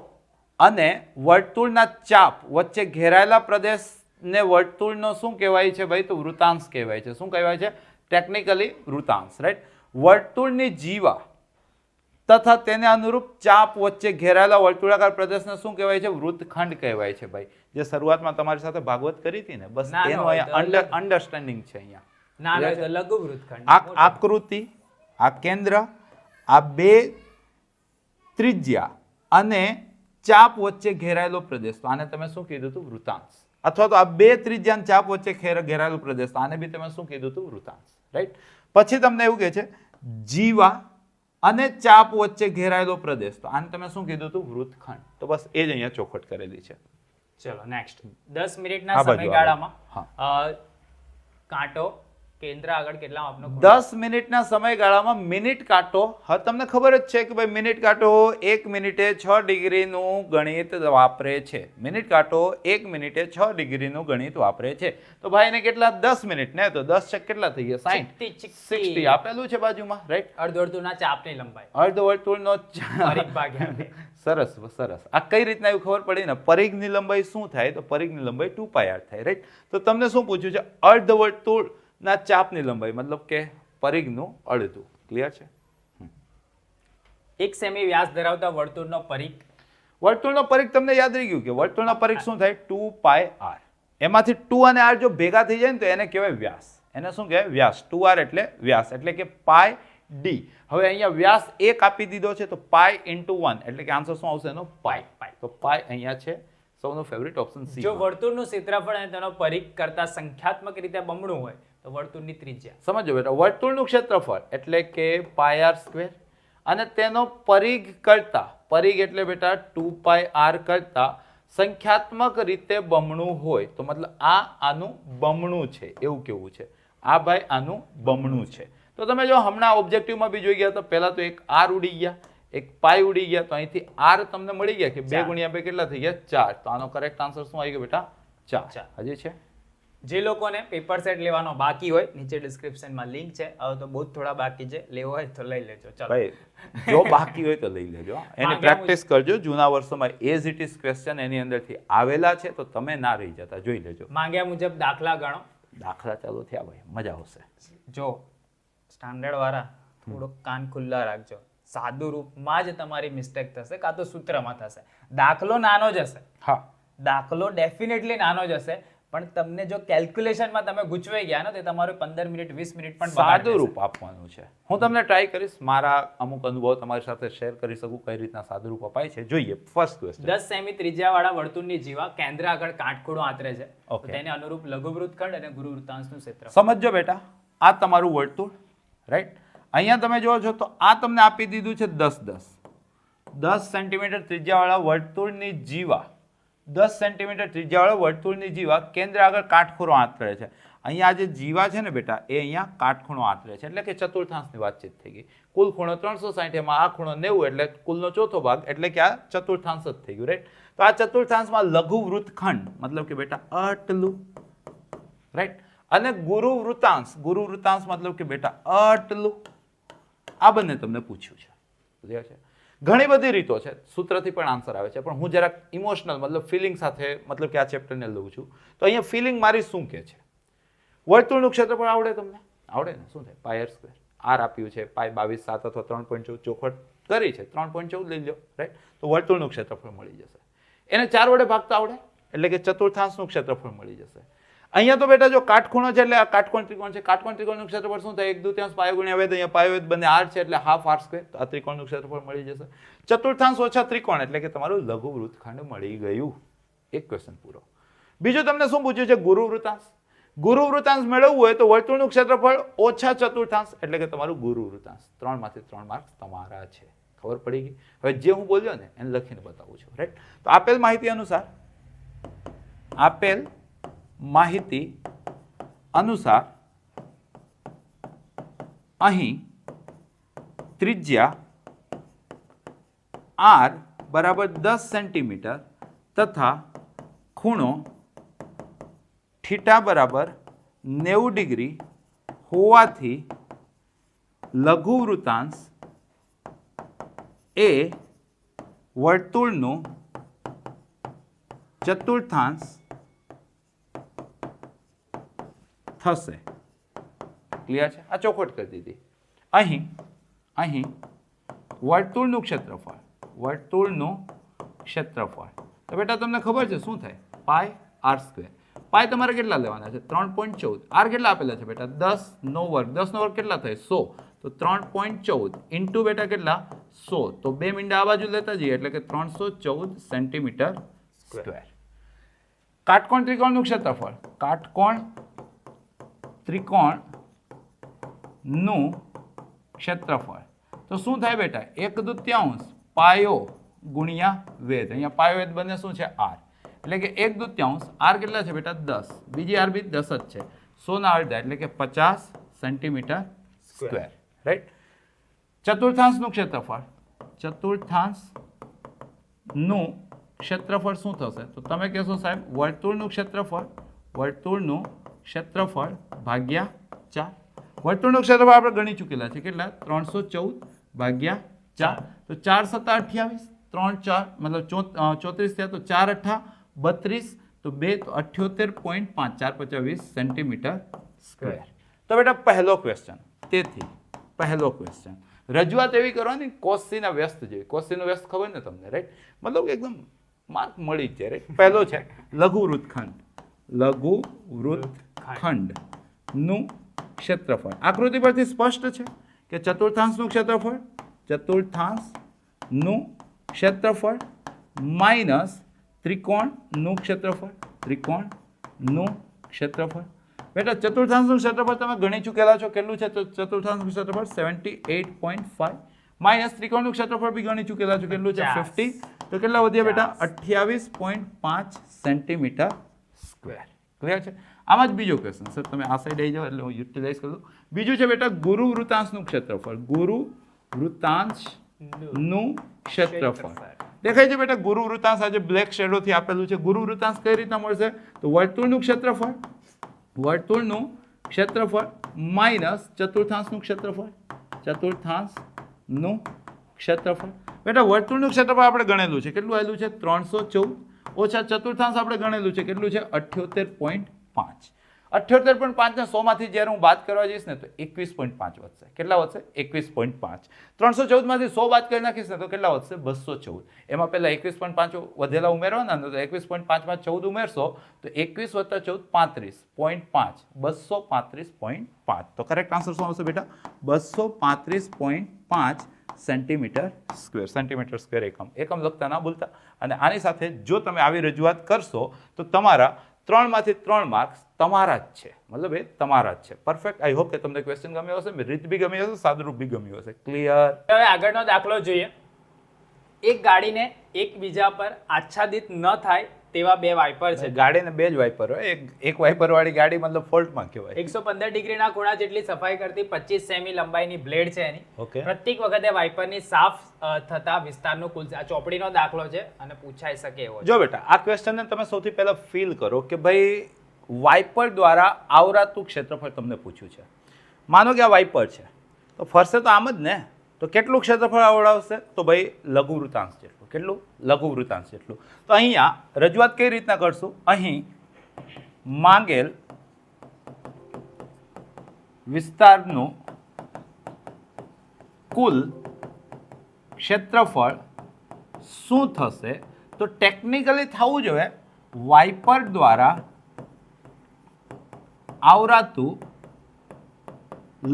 અને વર્તુળના ચાપ વચ્ચે ઘેરાયેલા પ્રદેશને વર્તુળનો શું કહેવાય છે ભાઈ તો વૃત્તાંશ કહેવાય છે. શું કહેવાય છે ટેકનિકલી વૃત્તાંશ રાઈટ. વર્તુળની જીવા તથા તેને અનુરૂપ ચાપ વચ્ચે ઘેરાયેલા વર્તુળાકાર પ્રદેશને શું કહેવાય છે વૃત્તખંડ કહેવાય છે ભાઈ. જે શરૂઆતમાં તમારી સાથે ભાગવત કરી હતી ને બસ ના, એનું ના, અહીંયા અન્ડરસ્ટેન્ડિંગ છે અહીંયા. ના ના તો લઘુ વૃત્તખંડ. આ આકૃતિ આ કેન્દ્ર આ બે ત્રિજ્યા અને ચાપ વચ્ચે ઘેરાયેલો પ્રદેશ તો આને તમે શું કીધું હતું વૃત્તાંશ. અથવા તો આ બે ત્રિજ્યા અને ચાપ વચ્ચે ઘેરાયેલો પ્રદેશ તો આને બી તમે શું કીધું હતું વૃત્તાંશ રાઈટ. પછી તમને એવું કહે છે જીવા અને ચાપ વચ્ચે ઘેરાયેલો પ્રદેશ તો આને તમે શું કીધું હતું વૃત્તખંડ. તો બસ એ જ અહીંયા ચોખવટ કરેલી છે. ચલો નેક્સ્ટ 10 મિનિટના આ બાજુ સમયગાળામાં કાંટો કેન્દ્ર આગળ કેટલા માપનો ખૂણો? 10 મિનિટના સમયગાળામાં મિનિટ કાંટો. હવે તમને ખબર જ છે કે ભાઈ મિનિટ કાંટો 1 મિનિટે 6 ડિગ્રીનું ગણિત વાપરે છે. મિનિટ કાંટો 1 મિનિટે 6 ડિગ્રીનું ગણિત વાપરે છે. તો ભાઈ એને કેટલા 10 મિનિટ ને તો 10 છક કેટલા થઈ ગયા 60 60 આપેલું છે બાજુમાં રાઈટ. અર્ધવર્તુળના ચાપની લંબાઈ અર્ધવર્તુળનો પરિઘ ભાગ્યા બે. સરસ સરસ. આ કઈ રીતના એવું ખબર પડી ને પરિઘની લંબાઈ શું થાય તો પરિઘની લંબાઈ 2 પાઈ r થાય રાઈટ. તો તમને શું પૂછ્યું છે અર્ધવર્તુળના ચાપની લંબાઈ મતલબ કે પરિઘનું અડધું. ક્લિયર છે. 1 સેમી વ્યાસ ધરાવતા વર્તુળનો પરિઘ. વર્તુળનો પરિઘ તમને યાદ રહી ગયું કે વર્તુળનો પરિઘ શું થાય 2 પાઈ r. એમાંથી 2 અને r જો ભેગા થઈ જાય ને તો એને કહેવાય વ્યાસ. એને શું કહેવાય વ્યાસ. 2r એટલે વ્યાસ એટલે કે પાઈ d. હવે અહીંયા વ્યાસ 1 આપી દીધો છે તો પાઈ ઇન્ટુ 1 એટલે કે આન્સર શું આવશે એનો પાઈ. તો પાઈ અહીંયા છે. સૌનો ફેવરિટ ઓપ્શન સી. જો વર્તુળનું ક્ષેત્રફળ અને તેનો પરિઘ કરતા સંખ્યાત્મક રીતે બમણું હોય તો વર્તુળની ત્રિજ્યા. સમજો બેટા વર્તુળનું ક્ષેત્રફળ એટલે કે પાઈ r સ્ક્વેર અને તેનો પરિઘ કરતા પરિઘ એટલે બેટા 2 પાઈ r કરતા સંખ્યાત્મક રીતે બમણું હોય તો મતલબ આનું બમણું છે એવું કેવું છે. આ ભાઈ આનું બમણું છે. તો તમે જો હમણાં ઓબ્જેક્ટિવમાં બી જોઈ ગયા તો પહેલા તો એક r ઉડી ગયા એક પાઈ ઉડી ગયા તો અહીંથી r તમને મળી ગયા કે 2 ગુણ્યા 2 કેટલા થઈ ગયા 4. તો આનો કરેક્ટ આન્સર શું આવી ગયો બેટા 4. હજી છે. જે લોકોને પેપર સેટ લેવાનો બાકી હોય નીચે ડિસ્ક્રિપ્શનમાં લિંક છે. હવે તો બહુ થોડા બાકી છે. લેવો હોય તો લઈ લેજો. ચાલો ભાઈ જો બાકી હોય તો લઈ લેજો. એની પ્રેક્ટિસ કરજો. જૂના વર્ષોમાં એઝ ઇટ ઇઝ ક્વેશ્ચન એની અંદરથી આવેલા છે તો તમે ના રહી જતા. જોઈ લેજો. માંગ્યા મુજબ દાખલા ગણો. દાખલા ચાલુ થયા ભાઈ મજા આવશે. જો સ્ટાન્ડર્ડ વાળા થોડોક કાન ખુલ્લા રાખજો. સાદું રૂપમાં જ તમારી મિસ્ટેક થશે કાં તો સૂત્રમાં થશે. દાખલો નાનો જ હશે. હા દાખલો ડેફિનેટલી નાનો જ હશે પણ તમને જો કેલ્ક્યુલેશનમાં તમે ગૂંચવાઈ ગયા ને તો તમારું 15 મિનિટ 20 મિનિટ પણ સાદું રૂપ આપવાનું છે. હું તમને ટ્રાય કરીશ મારા અમુક અનુભવ તમારી સાથે શેર કરી શકું કઈ રીતના સાદું રૂપ અપાય છે. જોઈએ ફર્સ્ટ ક્વેશ્ચન. 10 સેમી ત્રિજ્યાવાળા વર્તુળની જીવા કેન્દ્ર આગળ કાટખૂણો આંતરે છે. તો Okay. તેને અનુરૂપ લઘુવૃત્તખંડ અને ગુરુવૃત્તાંશનું ક્ષેત્ર. સમજો બેટા આ તમારું વર્તુળ રાઈટ. અહીંયા તમે જોવો છો તો આ તમને આપી દીધું છે 10 સેન્ટીમીટર ત્રિજ્યાવાળા વર્તુળની જીવા 10 સેન્ટીમીટર ત્રિજ્યાવાળા વર્તુળની જીવા કેન્દ્ર આગળ કાટખૂણો આંતરે છે. અહીંયા આ જે જીવા છે ને બેટા એ અહીંયા કાટખૂણો આંતરે છે એટલે કે ચતુર્થાંશની વાતચીત થઈ ગઈ. કુલ ખૂણો 360 એમાં આ ખૂણો 90 એટલે કુલનો ચોથો ભાગ એટલે કે આ ચતુર્થાંશ જ થઈ ગયું, રાઈટ. તો આ ચતુર્થાંશમાં લઘુ વૃત્તખંડ મતલબ કે બેટા આટલું, રાઈટ. અને ગુરુ વૃત્તાંશ મતલબ કે બેટા આટલું. આ બંને તમને પૂછ્યું છે, સમજ્યા છે. ઘણી બધી રીતો છે, સૂત્રથી પણ આન્સર આવે છે, પણ હું જરાક ઇમોશનલ મતલબ ફિલિંગ સાથે મતલબ કે આ ચેપ્ટરને લઉં છું. તો અહીંયા ફિલિંગ મારી શું કે છે? વર્તુળનું ક્ષેત્રફળ આવડે તમને? આવડે ને? શું થાય? પાય r સ્ક્વેર. r આપ્યું છે પાય 22 7 અથવા 3.14 ચોખવટ કરી છે 3.14 લઈ લો, રાઈટ. તો વર્તુળનું ક્ષેત્રફળ મળી જશે. એને 4 વડે ભાગતા આવડે એટલે કે ચતુર્થાંશનું ક્ષેત્રફળ મળી જશે. અહીંયા તો બેટા જો કાટખૂણો છે એટલે આ કાટકોણ ત્રિકોણ છે. કાટકોણ ત્રિકોણનું ક્ષેત્રફળ શું થાય? 1/2 પાયો ગુણ્યા વેધ. અહીંયા પાયો વેધ બંને r છે એટલે હાફ r સ્ક્વેર. તો આ ત્રિકોણનું ક્ષેત્રફળ મળી જશે. ચતુર્થાંશ ઓછા ત્રિકોણ એટલે કે તમારું લઘુ વૃત્તખંડ મળી ગયું. એક ક્વેશ્ચન પૂરો. બીજું તમને શું પૂછ્યું છે? ગુરુ વૃત્તાંશ. ગુરુ વૃત્તાંશ મેળવવું હોય તો વર્તુળનું ક્ષેત્રફળ ઓછા ચતુર્થાંશ એટલે કે તમારું ગુરુ વૃત્તાંશ. 3 માંથી 3 માર્ક્સ તમારા છે. ખબર પડી ગઈ? હવે જે હું બોલ્યો ને એને લખીને બતાવું છું, રાઈટ. તો આપેલ માહિતી અનુસાર અહીં ત્રિજ્યા r બરાબર 10 સેન્ટીમીટર તથા ખૂણો થીટા બરાબર 90 ડિગ્રી હોવાથી લઘુ વૃત્તાંશ એ વર્તુળનું ચતુર્થાંશ થશે. ક્લિયર છે? આ ચોખવટ કરી દીધી. અહીં વર્તુળનું ક્ષેત્રફળ તો બેટા તમને ખબર છે શું થાય? પાય r સ્ક્વેર. પાય તમારે કેટલા લેવાના છે? 3.14. r કેટલા આપેલા છે બેટા? 10 નો વર્ગ. 10 નો વર્ગ કેટલા થાય? 100. તો 3.14 ઇન્ટુ બેટા કેટલા? 100. તો 2 મીંડા આ બાજુ લેતા જઈએ એટલે કે 314 સેન્ટીમીટર સ્ક્વેર. કાટકોણ ત્રિકોણનું ક્ષેત્રફળ. કાટકોણ ત્રિકોણનું ક્ષેત્રફળ તો શું થાય બેટા? 1/2 પાયો ગુણ્યા વેધ. અહીંયા પાયો વેધ બંને શું છે? r. એટલે કે 1/2 r કેટલા છે બેટા? 10. બીજી r બી 10 જ છે. 100 ના અડધા એટલે કે 50 સેન્ટીમીટર સ્ક્વેર, રાઈટ. ચતુર્થાંશનું ક્ષેત્રફળ શું થશે? તો તમે કહેશો સાહેબ વર્તુળનું ક્ષેત્રફળ ભાગ્યા 4. વર્તુળનું ક્ષેત્રફળ આપણે ગણી ચૂકેલા છે. કેટલા? 314 ભાગ્યા 4. તો 4 × 7 = 28. 3 4 મતલબ 34 થયા. તો 4 × 8 = 32. તો 2 તો 78.5 4 × 20 સેન્ટીમીટર સ્ક્વેર. તો બેટા પહેલો ક્વેશ્ચન. તેથી પહેલો ક્વેશ્ચન રજૂઆત એવી કરવાની કોસીના વ્યસ્ત જેવી. કોસીનો વ્યસ્ત ખબર ને તમને, રાઈટ. મતલબ એકદમ માર્ક મળી જ જાય, રાઈટ. પહેલો છે લઘુ વૃત્તખંડનું ક્ષેત્રફળ. આકૃતિ પરથી સ્પષ્ટ છે કે ચતુર્થાંશનું ક્ષેત્રફળ માઇનસ ત્રિકોણનું ક્ષેત્રફળ. બેટા ચતુર્થાંશનું ક્ષેત્રફળ તમે ગણી ચૂકેલા છો. કેટલું છે ચતુર્થાંશનું ક્ષેત્રફળ? 78.5. માઇનસ ત્રિકોણનું ક્ષેત્રફળ બી ગણી ચૂકેલા છો. કેટલું છે? 50. તો કેટલા વધ્યા બેટા? 28.5 સેન્ટીમીટર સ્ક્વેર. ક્લિયર છે? આમાં જ બીજો ક્વેશ્ચન. સર તમે આ સાઈડ આવી જાઓ એટલે હું યુટિલાઇઝ કરું. બીજું છે બેટા ગુરુ વૃત્તાંશનું ક્ષેત્રફળ. દેખાય છે બેટા ગુરુ વૃત્તાંશ આજે બ્લેક શેડોથી આપેલું છે. ગુરુ વૃત્તાંશ કઈ રીતના મળશે? તો વર્તુળનું ક્ષેત્રફળ માઇનસ ચતુર્થાંશનું ક્ષેત્રફળ. બેટા વર્તુળનું ક્ષેત્રફળ આપણે ગણેલું છે. કેટલું આવેલું છે? 314 ઓછા ચતુર્થાંશ આપણે ગણેલું છે. કેટલું છે? 78.5. 78.5 ને 100 માંથી જ્યારે હું બાદ કરવા જઈશ ને તો 21.5 વધશે. કેટલા વધશે? 21.5. 314 માંથી 100 બાદ કરી નાખીશ ને તો કેટલા વધશે? 214. એમાં પહેલા 21.5 વધેલા ઉમેરવાના ને તો 21.5 માં 14 ઉમેરશો તો 21 + 14 35.5 235.5. તો કરેક્ટ આન્સર શું આવશે બેટા? 235.5 સેન્ટીમીટર સ્ક્વેર. એકમ લખતા ના ભૂલતા. અને આની સાથે જો તમે આવી રજૂઆત કરશો તો તમારા 3 માંથી 3 માર્ક્સ તમારા જ છે. મતલબ એ તમારા જ છે. પરફેક્ટ. આઈ હોપ કે તમને ક્વેશ્ચન ગમ્યો હશે, રીત બી ગમી હશે, સાદુરૂપ બી ગમ્યું હશે. ક્લિયર? હવે આગળનો દાખલો જોઈએ. એક ગાડીને એકબીજા પર આચ્છાદિત ન થાય તેવા બે વાઇપર છે. ગાડીને બે જ વાઇપર હોય, એક વાઇપર વાળી ગાડી મતલબ ફોલ્ટમાં કહેવાય. 115 ડિગ્રીના ખૂણા જેટલી સફાઈ કરતી 25 સેમી લંબાઈની બ્લેડ છે એની. Okay. પ્રત્યેક વખતે વાઇપરની સાફ થતા વિસ્તારનું કુલ આ ચોપડીનો દાખલો છે અને પૂછાઈ શકે એવો છે. જો બેટા આ ક્વેશ્ચનને તમે સૌથી પહેલા ફીલ કરો કે ભાઈ વાઇપર દ્વારા આવરાતું ક્ષેત્રફળ તમને પૂછ્યું છે. માનો કે આ વાઇપર છે તો ફરશે તો આમ જ ને, તો કેટલું ક્ષેત્રફળ આવડાવશે? તો ભાઈ લઘુવૃતાંશ જેટલું. કેટલું? લઘુવૃતાંશ જેટલું. તો અહીંયા રજૂઆત કઈ રીતના કરશું? અહીં માંગેલ વિસ્તારનું કુલ ક્ષેત્રફળ શું થશે? તો ટેકનિકલી થવું જોઈએ વાઇપર દ્વારા આવરાતું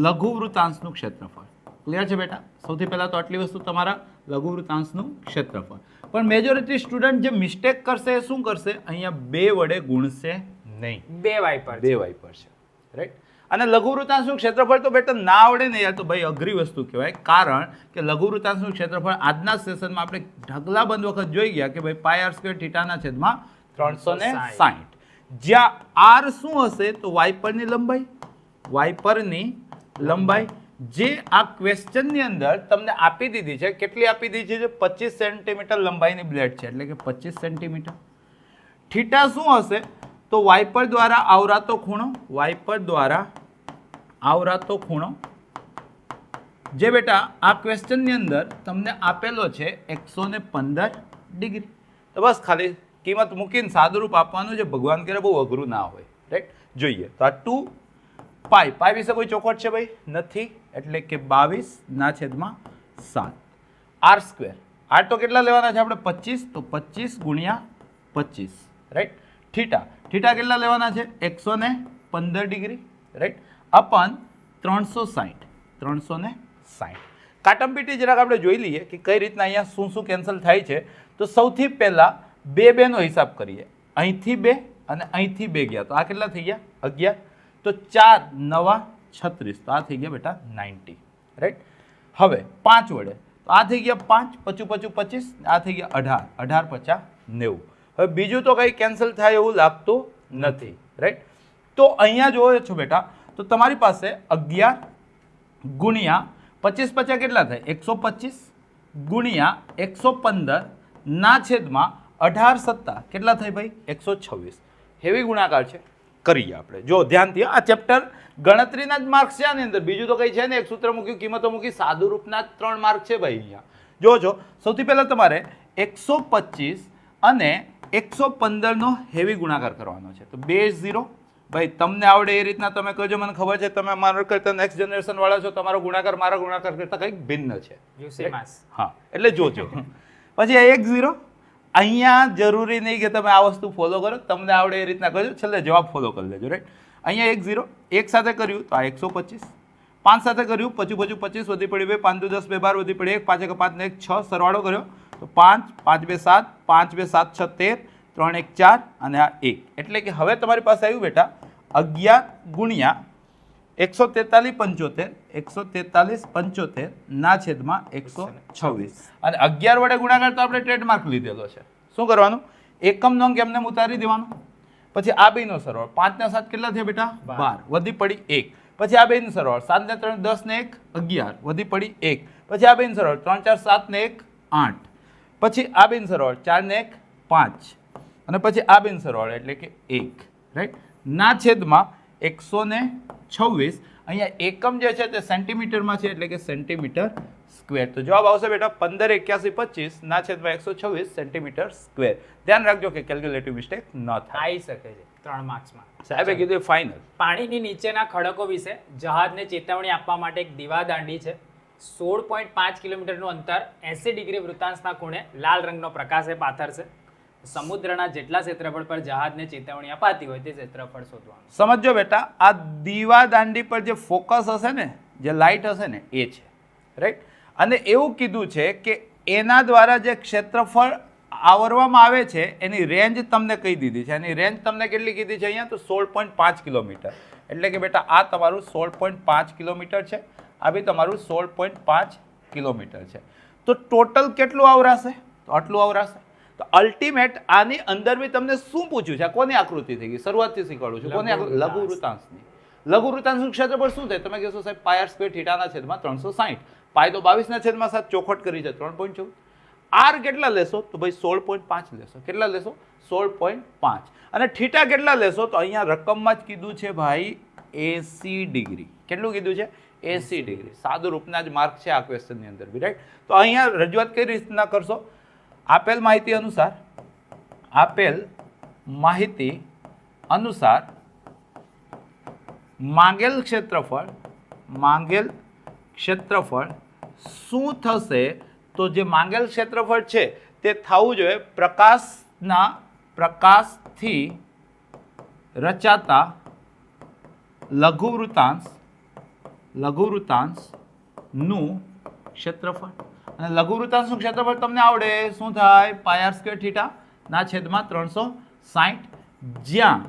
લઘુવૃતાંશનું ક્ષેત્રફળ. ક્લિયર છે બેટા? સૌથી પહેલાં તો આટલી વસ્તુ તમારા લઘુવૃતાંશનું ક્ષેત્રફળ. પણ મેજોરિટી સ્ટુડન્ટ જે મિસ્ટેક કરશે એ શું કરશે? અહીંયા 2 વડે ગુણશે નહીં. બે વાઇપર બે વાઇપર છે, રાઈટ? અને લઘુવૃતાંશનું ક્ષેત્રફળ તો બેટા ના આવડે ને યાર તો ભાઈ અઘરી વસ્તુ કહેવાય. કારણ કે લઘુવૃતાંશનું ક્ષેત્રફળ આજના સેશનમાં આપણે ઢગલાબંધ વખત જોઈ ગયા કે ભાઈ પાય આર સ્ક્વેર થીટાના છેદમાં 360. જ્યાં આર શું હશે? તો વાઇપરની લંબાઈ. વાઇપરની લંબાઈ જે આ ક્વેશ્ચનની અંદર તમને આપી દીધી છે. કેટલી આપી દીધી છે? 25 સેન્ટીમીટર લંબાઈની બ્લેડ છે એટલે કે 25 સેન્ટીમીટર. થીટા શું હશે? તો વાઇપર દ્વારા આવરાતો ખૂણો. વાઇપર દ્વારા આવરાતો ખૂણો જે બેટા આ ક્વેશ્ચનની અંદર તમને આપેલો છે 115 ડિગ્રી. તો બસ ખાલી કિંમત મૂકીને સાદુરૂપ આપવાનું છે. ભગવાન કરે બહુ અઘરું ના હોય, રાઈટ? જોઈએ તો આ 2 પાઈ. પાઈ વિશે કોઈ ચોખવટ છે ભાઈ? નથી. એટલે કે 22/7 આર સ્ક્વેર. આર તો કેટલા લેવાના છે આપણે? 25. તો 25 ગુણ્યા 25, રાઈટ? થીટા. થીટા કેટલા લેવાના છે? 115 ડિગ્રી, રાઈટ? અપન 360. 360. કાટમપીટી જરાક આપણે જોઈ લઈએ કે કઈ રીતના અહીંયા શું શું કેન્સલ થાય છે. તો સૌથી પહેલા 2 નો હિસાબ કરીએ. અહીંથી 2 અને અહીંથી 2 ગયા તો આ કેટલા થઈ ગયા? 11. તો 4 9 36. તો આ થઈ ગયા બેટા 90, રાઈટ? હવે 5 વડે તો આ થઈ ગયા 5 55 25. આ થઈ ગયા 18 18 50 90. હવે બીજું તો કંઈ કેન્સલ થાય એવું લાગતું નથી, રાઈટ? તો અહીંયા જોયો છો બેટા તો તમારી પાસે 11 ગુણ્યા 25 50 કેટલા થાય? 125 ગુણ્યા 115 ના છેદમાં 18 સત્તા કેટલા થાય ભાઈ? 126. હેવી ગુણાકાર છે. કરીએ આપણે. જો ધ્યાનથી, આ ચેપ્ટર ગણતરીના જ માર્ક્સ છે આની અંદર. બીજું તો કંઈ છે ને. એક સૂત્ર મૂક્યું, કિંમતો મૂકી, સાદુ રૂપના જ 3 માર્ક છે ભાઈ અહીંયા. જો સૌથી પહેલાં તમારે 125 અને 115 નો હેવી ગુણાકાર કરવાનો છે. તો 2 0. ભાઈ તમને આવડે એ રીતના તમે કહેજો. મને ખબર છે તમે મારા કરતા નેક્સ્ટ જનરેશન વાળા છો. તમારો ગુણાકાર મારા ગુણાકાર કરતા કંઈક ભિન્ન છે. હા, એટલે જોજો. પછી 1 0. અહીંયા જરૂરી નહીં કે તમે આ વસ્તુ ફોલો કરો. તમને આવડે એ રીતના કરજો. છેલ્લે જવાબ ફોલો કરી લેજો, રાઈટ? અહીંયા 1 0. 1 સાથે કર્યું તો આ 125. 5 સાથે કર્યું 25 25 વધી પડી 2 5 2 10 2 12 વધી પડી 1 5 1 5 ને 1 6 સરવાળો કર્યો તો 5 5 2 7 5 2 7 6 13 3 1 4 અને આ 1. એટલે કે હવે તમારી પાસે આવ્યું બેટા 11 ગુણ્યા 143 75 143 75 ના છેદમાં 126. અને 11 વડે ગુણાકાર તો આપણે ટ્રેડમાર્ક લીધેલો છે. શું કરવાનું? એકમ નોંધ એમને ઉતારી દેવાનું. પછી આ બેનો સરવાળો 5 ને 7 કેટલા થયા બેટા? 12 વધી પડી 1. પછી આ બેનો સરવાળો 7 ને 3 10 ને 1 11 વધી પડી 1. પછી આ બેનો સરવાળો 3 4 7 ને 1 8. પછી આ બેનો સરવાળો 4 ને 1 5 અને પછી આ બેનો સરવાળો એટલે કે 1, રાઈટ? ના છેદમાં 126. અહીંયા એકમ જે છે તે સેન્ટીમીટરમાં છે એટલે કે સેન્ટીમીટર સ્ક્વેર. તો જવાબ આવશે બેટા 15 81 25 ના છેદમાં 126 સેન્ટીમીટર સ્ક્વેર. ધ્યાન રાખજો કે કેલ્ક્યુલેટિવ મિસ્ટેક ન થાય. આવી શકે છે 3 માર્ક્સમાં. સાહેબે કીધું ફાઇનલ. પાણીની નીચેના ખડકો વિશે જહાજને ચેતવણી આપવા માટે એક દીવાદાંડી છે. 16.5 કિલોમીટરનું અંતર 80 ડિગ્રી વૃત્તાંશના ખૂણે લાલ રંગનો પ્રકાશે પાથરશે. સમુદ્રના જેટલા ક્ષેત્રફળ પર જહાજને ચેતવણી અપાતી હોય તે ક્ષેત્રફળ શોધવાનું. સમજો બેટા આ દીવાદાંડી પર જે ફોકસ હશે ને, જે લાઇટ હશે ને એ છે, રાઈટ? અને એવું કીધું છે કે એના દ્વારા જે ક્ષેત્રફળ આવરવામાં આવે છે એની રેન્જ તમને કહી દીધી છે. એની રેન્જ તમને કેટલી કીધી છે અહીંયા? તો 16.5 કિલોમીટર. એટલે કે બેટા આ તમારું 16.5 કિલોમીટર છે. આ બી તમારું 16.5 કિલોમીટર છે. તો ટોટલ કેટલું આવરાશે? તો આટલું આવરાશે. તો અલ્ટિમેટ આની અંદર બી તમને શું પૂછ્યું છે? આ કોની આકૃતિ થઈ ગઈ? શરૂઆતથી શીખવાડું છું. કોની આકૃતિ? લઘુવૃત્તાંશની. લઘુવૃત્તાંશનું ક્ષેત્રફળ શું થાય? તમે કહેશો સાહેબ પાય આર સ્ક્વેર થીટાના છેદમાં 360. પાય તો 22 ના છેદમાં 7 ચોખવટ કરી છે 3.14. આર કેટલા લેશો? તો ભાઈ 16.5 લેશો. કેટલા લેશો? 16.5. અને થીટા કેટલા લેશો? તો અહીંયા રકમમાં જ કીધું છે ભાઈ 80 ડિગ્રી. કેટલું કીધું છે? 80 ડિગ્રી. સાદું રૂપના જ માર્ક છે આ ક્વેશ્ચનની અંદર બી, રાઈટ? તો અહીંયા રજૂઆત કઈ રીતના કરશો? આપેલ માહિતી અનુસાર માંગેલ ક્ષેત્રફળ શું થશે? તો જે માંગેલ ક્ષેત્રફળ છે તે થવું જોઈએ પ્રકાશથી રચાતા લઘુવૃત્તાંશનું ક્ષેત્રફળ. અને લઘુવૃત્તાંશનું ક્ષેત્રફળ તમને આવડે શું થાય? પાય આર સ્ક્વેર થીટા ના છેદમાં 360. જ્યાં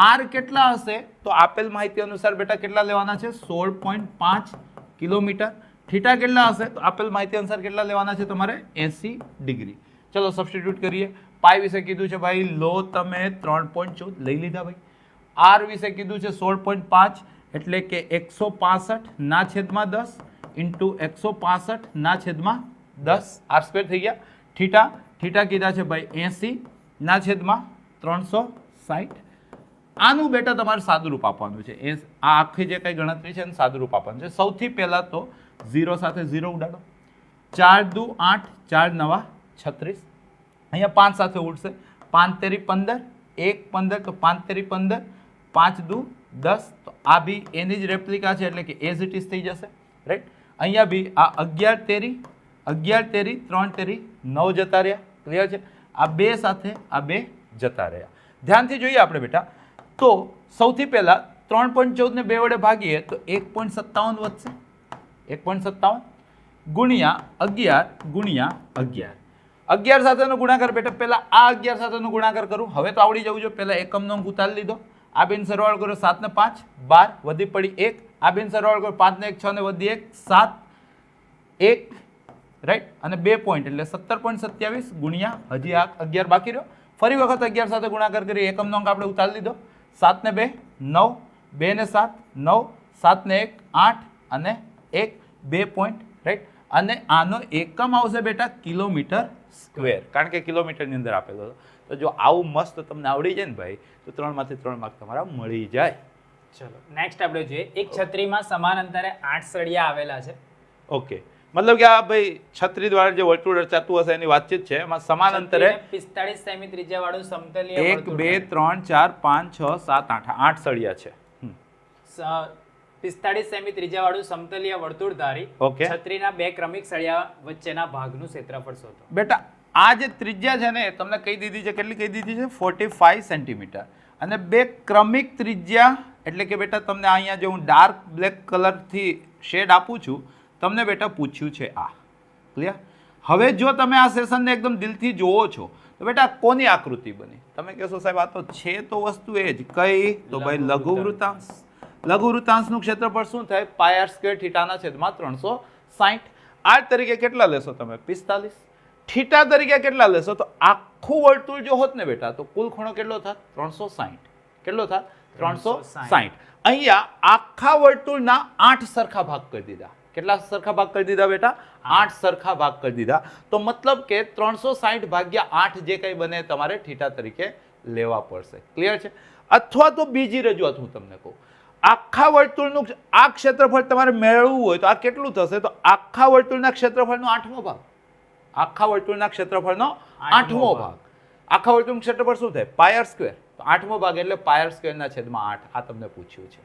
આર કેટલા હશે? તો આપેલ માહિતી અનુસાર બેટા કેટલા લેવાના છે? 16.5 કિલોમીટર. થીટા કેટલા હશે? તો આપેલ માહિતી અનુસાર કેટલા લેવાના છે તમારે? 80 ડિગ્રી. ચલો સબસ્ટિટ્યુટ કરીએ. પાય વિશે કીધું છે ભાઈ લો તમે 3.14 લઈ લીધા ભાઈ. આર વિશે કીધું છે 16.5 એટલે કે 165 ના છેદમાં 10 ઇન્ટુ 165 ના છેદમાં 10 આર સ્ક્વેર થઈ ગયા. થીટા કીધા છે ભાઈ 80 ના છેદમાં 360. આનું બેટા તમારે સાદું રૂપ આપવાનું છે. આ આખી જે કઈ ગણતરી છે એને સાદું રૂપ આપવાનું છે. સૌથી પહેલા તો 0 સાથે 0 ઉડાડો. 4 દુ 8, 4 નવા 36. અહીંયા 5 સાથે ઉડશે. 5 તેરી 15, 1 15 તો 5 તેરી 15, 5 દુ 10. તો આ બી એની જ રેપ્લિકા છે એટલે કે એઝ ઇટ ઇઝ થઈ જશે, રાઈટ? અહીંયા બી આ 11 તેરી 3 તેરી 9 જતા રહ્યા. ક્લિયર છે? આ બે સાથે આ બે જતા રહ્યા. ધ્યાનથી જોઈએ આપણે બેટા. તો સૌથી પહેલા 3.14 ને 2 વડે ભાગીએ તો 1.57 વધશે. 1.57 ગુણ્યા 11 ગુણ્યા 11. 11 સાથેનો ગુણાકાર બેટા પહેલા આ 11 સાથેનો ગુણાકાર કરું. હવે તો આવડી જવું જોઈએ. પહેલા એકમનો અંક ઉતારી લીધો. આ બેન સરવાળો કર્યો 7 ને 5 12 વધી પડી 1. આ બેન સરવાળો કર્યો 5 ને 1 6 ને વધી 1 7 1, રાઈટ? અને 2 પોઈન્ટ એટલે 17.27 ગુણ્યા હજી આ 11 બાકી રહ્યો. ફરી વખત 11 સાથે ગુણાકાર કરી એકમનો અંક આપણે ઉતારી લીધો. 7 ને 2 9, 2 ને 7 9, 7 ને 1 8 અને 1 2 પોઈન્ટ, રાઈટ? અને આનો એકમ આવશે બેટા કિલોમીટર સ્ક્વેર, કારણ કે કિલોમીટરની અંદર આપેલો હતો. તો જો આવું મસ્ત તમને આવડી જાય ને ભાઈ તો 3 માંથી 3 માર્ક તમારા મળી જાય. ચલો નેક્સ્ટ આપણે જોઈએ. એક છત્રીમાં સમાન અંતરે 8 સળિયા આવેલા છે. ઓકે, મતલબ કે આ ભાઈ છત્રી દ્વારા જે વર્તુળ રચાતું હશે એની વાતચીત છે. એમાં સમાન અંતરે 45 સેમી ત્રિજ્યાવાળું સમતલીય 1 2 3 4 5 6 7 8 8 સળિયા છે. 45 સેમી ત્રિજ્યાવાળું સમતલીય વર્તુળ ધારી Okay. છત્રીના બે ક્રમિક સળિયા વચ્ચેના ભાગનું ક્ષેત્રફળ શોધો. બેટા આ જે ત્રિજ્યા છે ને એ તમને કઈ દીધી છે? કેટલી કઈ દીધી છે? 45 સેન્ટીમીટર. અને બે ક્રમિક ત્રિજ્યા એટલે કે બેટા તમને અહીંયા જે હું ડાર્ક બ્લેક કલરથી શેડ આપું છું તમને બેટા પૂછ્યું છે આ. ક્લિયર? હવે જો તમે આ સેશનને એકદમ દિલથી જોવો છો તો બેટા કોની આકૃતિ બની? તમે કહેશો સાહેબ આ તો છે તો વસ્તુ એ જ કઈ? તો ભાઈ લઘુવૃત્તાંશ. લઘુવૃત્તાંશનું ક્ષેત્રફળ શું થાય? પાય આર સ્ક્વેર થીટાના છેદમાં 360. આર તરીકે કેટલા લેશો તમે? 45. થીટા તરીકે કેટલા લેશો? તો આખું વર્તુળ જો હોત ને બેટા તો કુલ ખૂણો કેટલો થાત? 360. કેટલો થાત? 360. અહીંયા આખા વર્તુળના 8 સરખા ભાગ કરી દીધા. કેટલા સરખા ભાગ કરી દીધા બેટા? 8 સરખા ભાગ કરી દીધા. તો મતલબ કે 360 ભાગ્યા 8 જે કંઈ બને તમારે થીટા તરીકે લેવા પડશે. ક્લિયર છે? અથવા તો બીજી રજૂઆત હું તમને કહું. આખા વર્તુળનું આ ક્ષેત્રફળ તમારે મેળવવું હોય તો આ કેટલું થશે? તો આખા વર્તુળના ક્ષેત્રફળનો 8મો ભાગ. આખા વર્તુળના ક્ષેત્રફળનો 8મો ભાગ. આખા વર્તુળનું ક્ષેત્રફળ શું થાય? Pi R square. તો 8મો ભાગ એટલે પાય આર સ્ક્વેરના છેદમાં 8. આ તમને પૂછ્યું છે.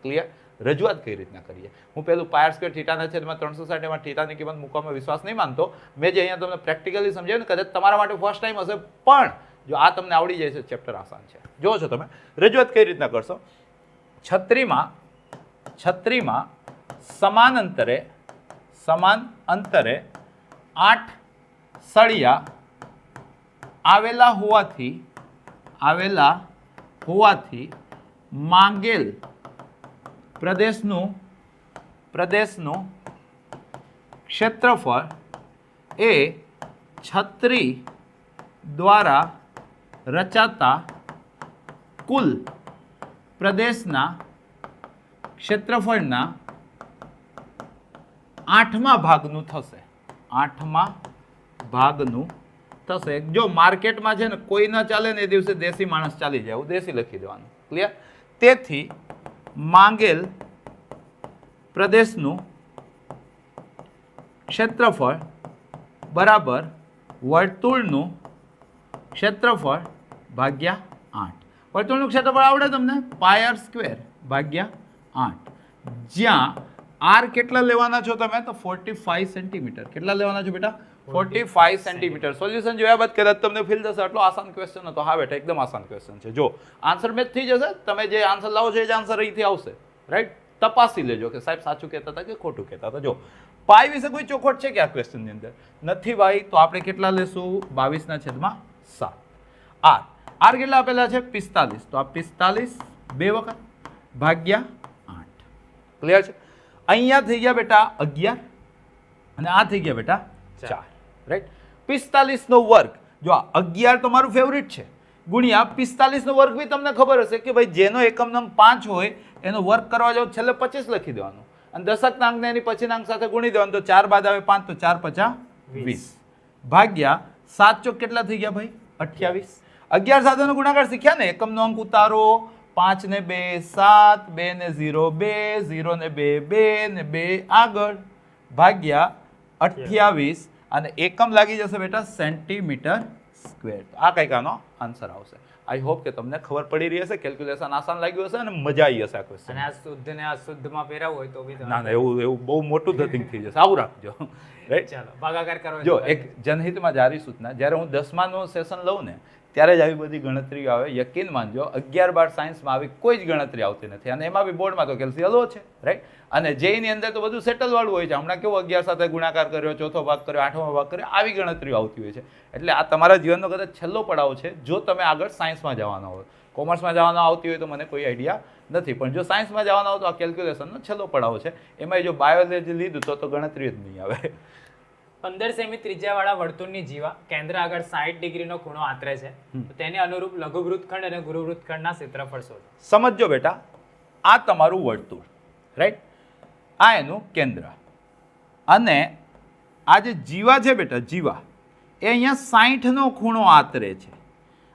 ક્લિયર? રજૂઆત કઈ રીતના કરીએ? હું પેલું પાય આર સ્ક્વેર થીટાના છેદમાં 360 એમાં થીટાની કિંમત મૂકવામાં વિશ્વાસ નહીં માનતો. મેં જે અહીંયા તમને પ્રેક્ટિકલી સમજાવ્યું ને કદાચ તમારા માટે ફર્સ્ટ ટાઈમ હશે પણ જો આ તમને આવડી જાય છે ચેપ્ટર આસાન છે. જો છો તમે રજૂઆત કઈ રીતના કરશો? છત્રીમાં સમાન અંતરે 8 સળિયા આવેલા હોવાથી માંગેલ પ્રદેશનું ક્ષેત્રફળ એ છત્રી દ્વારા રચાતા કુલ પ્રદેશના ક્ષેત્રફળના 8મા ભાગનું થશે. 8મા ભાગનું થશે. જો માર્કેટમાં છે ને કોઈ ના ચાલે ને એ દિવસે દેશી માણસ ચાલી જાય એવું દેશી લખી દેવાનું. ક્લિયર? તેથી માંગેલ પ્રદેશનું ક્ષેત્રફળ બરાબર વર્તુળનું ક્ષેત્રફળ ભાગ્યા 8. વર્તુળનું ક્ષેત્રફળ આવડે તમને? પાય r સ્ક્વેર ભાગ્યા 8. જ્યાં r કેટલા લેવાના છો તમે? તો 45 સેન્ટીમીટર. કેટલા લેવાના છો બેટા? 45 સેન્ટીમીટર. સોલ્યુશન જોયા બાદ કદાચ તમને ફીલ થશે આટલો આસાન ક્વેશ્ચન હતો. હા બેટા, એકદમ આસાન ક્વેશ્ચન છે. જો આન્સર મેચ થઈ જશે. તમે જે આન્સર લાવો છો એ જ આન્સર અહીંથી આવશે. રાઈટ? તપાસી લેજો કે સાહેબ સાચું કહેતા હતા કે ખોટું કહેતા હતા. જો પાઈ વિશે કોઈ ચોખવટ છે કે આ ક્વેશ્ચનની અંદર? નથી ભાઈ. તો આપણે કેટલા લેશું? 22/7. આર આર કેટલા આપેલા છે? 45. તો આ 45 બે વખત ભાગ્યા 8. ક્લિયર છે? અહીંયા થઈ ગયા બેટા 11 અને આ થઈ ગયા બેટા 4. રાઈટ? 45 નો વર્ગ. જો આ 11 તો મારું ફેવરિટ છે. ગુણ્યા 45 નો વર્ગ બી તમને ખબર હશે કે ભાઈ જેનો એકમ નંગ 5 હોય એનો વર્ગ કરવા જાવ છેલ્લે 25 લખી દેવાનું અને દશક નાંકને એની પછીના અંક સાથે ગુણી દેવાનું. તો 4 બાદ આવે 5 તો 4 5 20 ભાગ્યા 7 ચોક કેટલા થઈ ગયા ભાઈ? 28. 11 સાથેનો ગુણાકાર શીખ્યા ને? એકમનો અંક ઉતારો. 5 ને 2 7, 2 ને 0 2, 0 ને 2 2 ને 2 આગળ ભાગ્યા 28 અને એકમ લાગી જશે બેટા સેન્ટીમીટર સ્ક્વેર. આ કંઈક આનો આન્સર આવશે. આઈ હોપ કે તમને ખબર પડી રહી હશે, કેલ્ક્યુલેશન આસાન લાગ્યું હશે અને મજા આવી હશે આ ક્વેશ્ચન. અને આ શુદ્ધ ને અશુદ્ધમાં ફેરવવું હોય તો બી ના ના એવું બહુ મોટું ધતિંગ થઈ જશે. આવું રાખજો. રાઈટ? ચાલો ભાગાકાર કરો. જો એક જનહિતમાં જારી સૂચના, જ્યારે હું 10માનું સેશન લઉં ને ત્યારે જ આવી બધી ગણતરીઓ આવે. યકીન માનજો 11-12 સાયન્સમાં આવી કોઈ જ ગણતરી આવતી નથી અને એમાં બી બોર્ડમાં તો કેલ્સી હલવો છે. રાઈટ? અને જેઈની અંદર તો બધું સેટલ વાળું હોય છે. હમણાં કેવું 11 સાથે ગુણાકાર કર્યો, ચોથો ભાગ કર્યો, 8મો ભાગ કર્યો, આવી ગણતરીઓ આવતી હોય છે. એટલે આ તમારા જીવનનો કદાચ છેલ્લો પડાવ છે જો તમે આગળ સાયન્સમાં જવાના હોય. કોમર્સમાં જવાના આવતી હોય તો મને કોઈ આઈડિયા નથી, પણ જો સાયન્સમાં જવાના હોય તો આ કેલ્ક્યુલેશનનો છેલ્લો પડાવ છે. એમાં જો બાયોલોજી લીધું તો ગણતરી જ નહીં આવે. 15 સેમી ત્રિજ્યાવાળા વર્તુળની જીવા કેન્દ્ર આગળ 60 ડિગ્રીનો ખૂણો આતરે છે. તો તેને અનુરૂપ લઘુ વૃત્તખંડ અને ગુરુ વૃત્તખંડના ક્ષેત્રફળ શોધો. સમજો બેટા, આ તમારું વર્તુળ. રાઈટ? આ એનું કેન્દ્ર અને આ જે જીવા છે બેટા, જીવા એ અહીંયા 60નો ખૂણો આતરે છે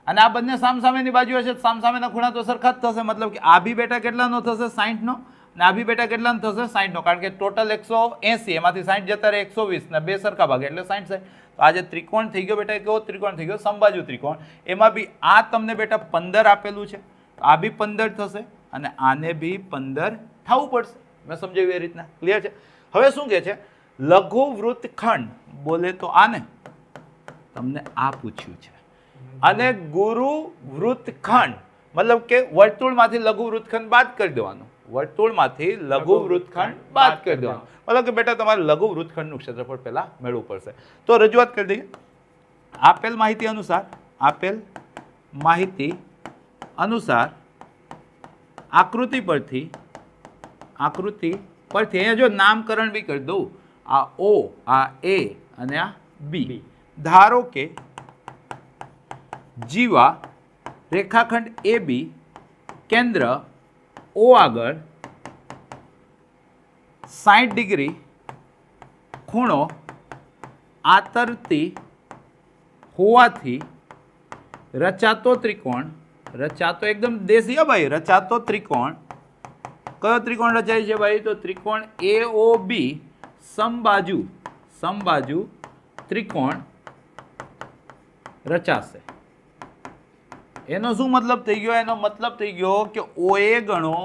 અને આ બંને સામસામેની બાજુ હશે. સામસામેના ખૂણા તો સરખા જ થશે. મતલબ કે આ બી બેટા કેટલાનો થશે? 60નો. અને આ બી બેટા કેટલાનો થશે? 60નો. કારણ કે ટોટલ 180, એમાંથી 60 જતા રહે 120 ને બે સરખા ભાગે એટલે 60. તો આ જે ત્રિકોણ થઈ ગયો બેટા, કેવો ત્રિકોણ થઈ ગયો? સમબાજુ ત્રિકોણ. એમાં બી આ તમને બેટા 15 આપેલું છે, આ બી 15 થશે અને આને બી 15 થવું પડશે. મેં સમજાવ્યું એ રીતના. ક્લિયર છે? હવે શું કહે છે? લઘુ વૃત્તખંડ બોલે તો આને તમને આ પૂછ્યું છે અને ગુરુ વૃત્તખંડ મતલબ કે વર્તુળમાંથી લઘુ વૃત્તખંડ બાદ કરી દેવાનું. વર્તુળમાંથી લઘુ વૃત્તખંડ બાદ કરી દેવાનું. મતલબ કે બેટા તમારે લઘુ વૃત્તખંડનું ક્ષેત્રફળ પહેલા મેળવવું પડશે. તો રજૂઆત કરી દઈએ. આપેલ માહિતી અનુસાર આકૃતિ પરથી અહીંયા જો નામકરણ બી કરી દઉં, આ ઓ, આ એ અને આ બી. ધારો કે જીવા રેખાખંડ એ બી કેન્દ્ર ઓ આગળ 60 ડિગ્રી ખૂણો આતરતી હોવાથી રચાતો ત્રિકોણ, રચાતો એકદમ દેશી હો ભાઈ, રચાતો ત્રિકોણ કયો ત્રિકોણ રચાય છે ભાઈ? તો ત્રિકોણ AOB સમબાજુ ત્રિકોણ રચાશે. એનો શું મતલબ થઈ ગયો? એનો મતલબ થઈ ગયો કે OA ગણો,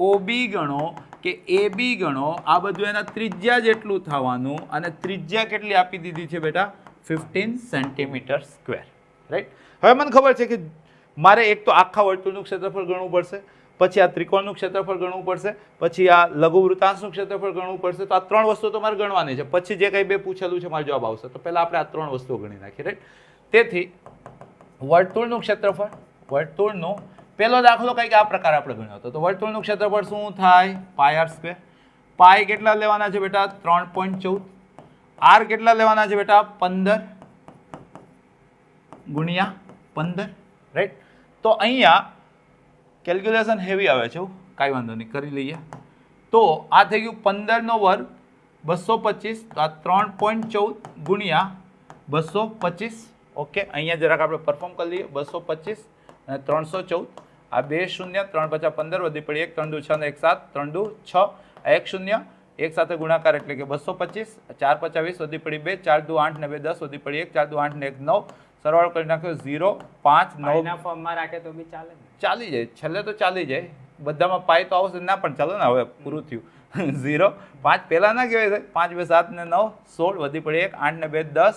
OB ગણો કે AB ગણો, આ બધું એના ત્રિજ્યા જેટલું થવાનું અને ત્રિજ્યા કેટલી આપી દીધી છે બેટા? 15 સેન્ટીમીટર સ્ક્વેર. રાઈટ? હવે મને ખબર છે કે મારે એક તો આખા વર્તુળનું ક્ષેત્રફળ ગણવું પડશે, પછી આ ત્રિકોણનું ક્ષેત્રફળ ગણવું પડશે, પછી આ લઘુ વૃત્તાંશનું ક્ષેત્રફળ ગણવું પડશે. તો આ 3 વસ્તુ તો મારે ગણવાની છે. પછી જે કંઈ બે પૂછેલું છે મારો જવાબ આવશે. તો પહેલાં આપણે આ 3 વસ્તુઓ ગણી નાખીએ. રાઈટ? તેથી વર્તુળનું ક્ષેત્રફળ, વર્તુળનો પહેલો દાખલો કંઈક આ પ્રકાર આપણે ગણ્યો હતો. તો વર્તુળનું ક્ષેત્રફળ શું થાય? પાય r સ્ક્વેર. પાય કેટલા લેવાના છે બેટા? 3.14. આર કેટલા લેવાના છે બેટા? 15. ગુણ્યા 15, રાઈટ? તો અહીંયા કેલ્ક્યુલેશન હેવી આવે છે, કાંઈ વાંધો નહીં, કરી લઈએ. તો આ થઈ ગયું 15 નો વર્ગ 225, તો આ 3.14 ગુણ્યા 225. ઓકે, અહીંયા જરાક આપણે પરફોર્મ કરી લઈએ. 225 અને 314, આ 2 શૂન્ય, 3 5 15 વધી પડી 1, 3 2 6 ને 1 7, 3 2 6, આ 1 શૂન્ય, એક સાથે ગુણાકાર એટલે કે 225, 4 5 20 વધી પડી 2, 4 2 8 ને 2 10 વધી પડી 1, 4 2 8 ને 1 9, સરવાળો કરી નાખ્યો 0 5 9. એના ફોર્મમાં રાખે તો બી ચાલે ને? ચાલી જાય, છેલ્લે તો ચાલી જાય, બધામાં પાઈ તો આવશે ના, પણ ચાલો ને હવે પૂરું થયું. 0 5 પહેલા ના કહેવાય, 5 2 7 ને 9 16 વધી પડી 1, 8 ને 2 10,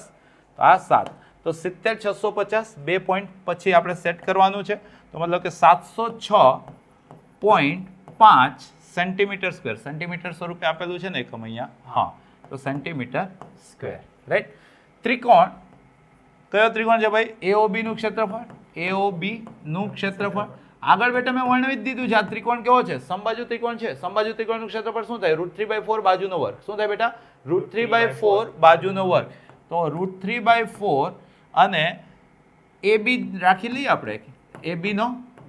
તો આ 7, તો 70 650, 2 પોઈન્ટ પછી આપણે સેટ કરવાનું છે, તો મતલબ કે 706.5 સેન્ટીમીટર સ્ક્વેર. સેન્ટીમીટર સ્વરૂપે આપેલું છે ને એકમ અહીંયા, હા, તો સેન્ટીમીટર સ્ક્વેર, રાઈટ? ત્રિકોણ, કયો ત્રિકોણ છે ભાઈ? AOB નું ક્ષેત્રફળ. AOB નું ક્ષેત્રફળ આગળ બેટા મેં વર્ણવી જ દીધું છે. આ ત્રિકોણ કેવો છે? સમબાજુ ત્રિકોણ છે. સમબાજુ ત્રિકોણનું ક્ષેત્રફળ શું થાય? √3/4 બાજુનો વર્ગ. શું થાય બેટા? √3/4 બાજુનો વર્ગ. તો √3/4 અને AB રાખી લઈએ આપણે, AB નો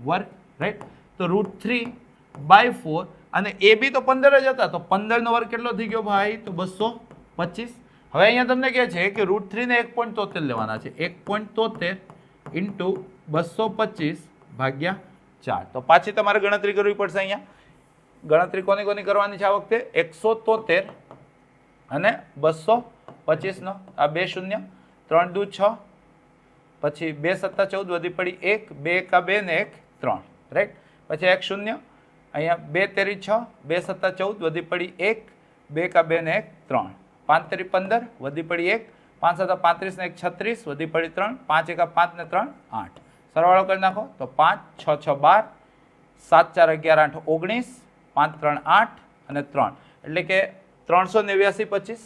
વર્ગ, રાઈટ? તો √3/4 અને AB તો 15 જ હતા, તો 15 નો વર્ગ કેટલો થઈ ગયો ભાઈ? તો 225. હવે અહીંયા તમને કહે છે કે √3 ને 1.73 લેવાના છે. 1.73 ઇન્ટુ 225 ભાગ્યા 4. તો પાછી તમારે ગણતરી કરવી પડશે. અહીંયા ગણતરી કોની કોની કરવાની છે આ વખતે? 173 અને 225 નો, આ 2 શૂન્ય, 3 2 6, પછી 2 7 14 વધી પડી 1, 2 1 2 ને 1 3, રાઈટ? પછી 1 શૂન્ય, અહીંયા 2 તેરી 6, 2 7 14 વધી પડી 1, 2 1 2 ને 1 3, 5 તેરી 15 વધી પડી 1, 5 7 35 ને 1 36 વધી પડી 3, 5 1 5 ને 3 8. સરવાળો કરી નાખો તો 5 6 6 12, 7 4 11 8 19, 5 3 8 અને 3, એટલે કે 389.25.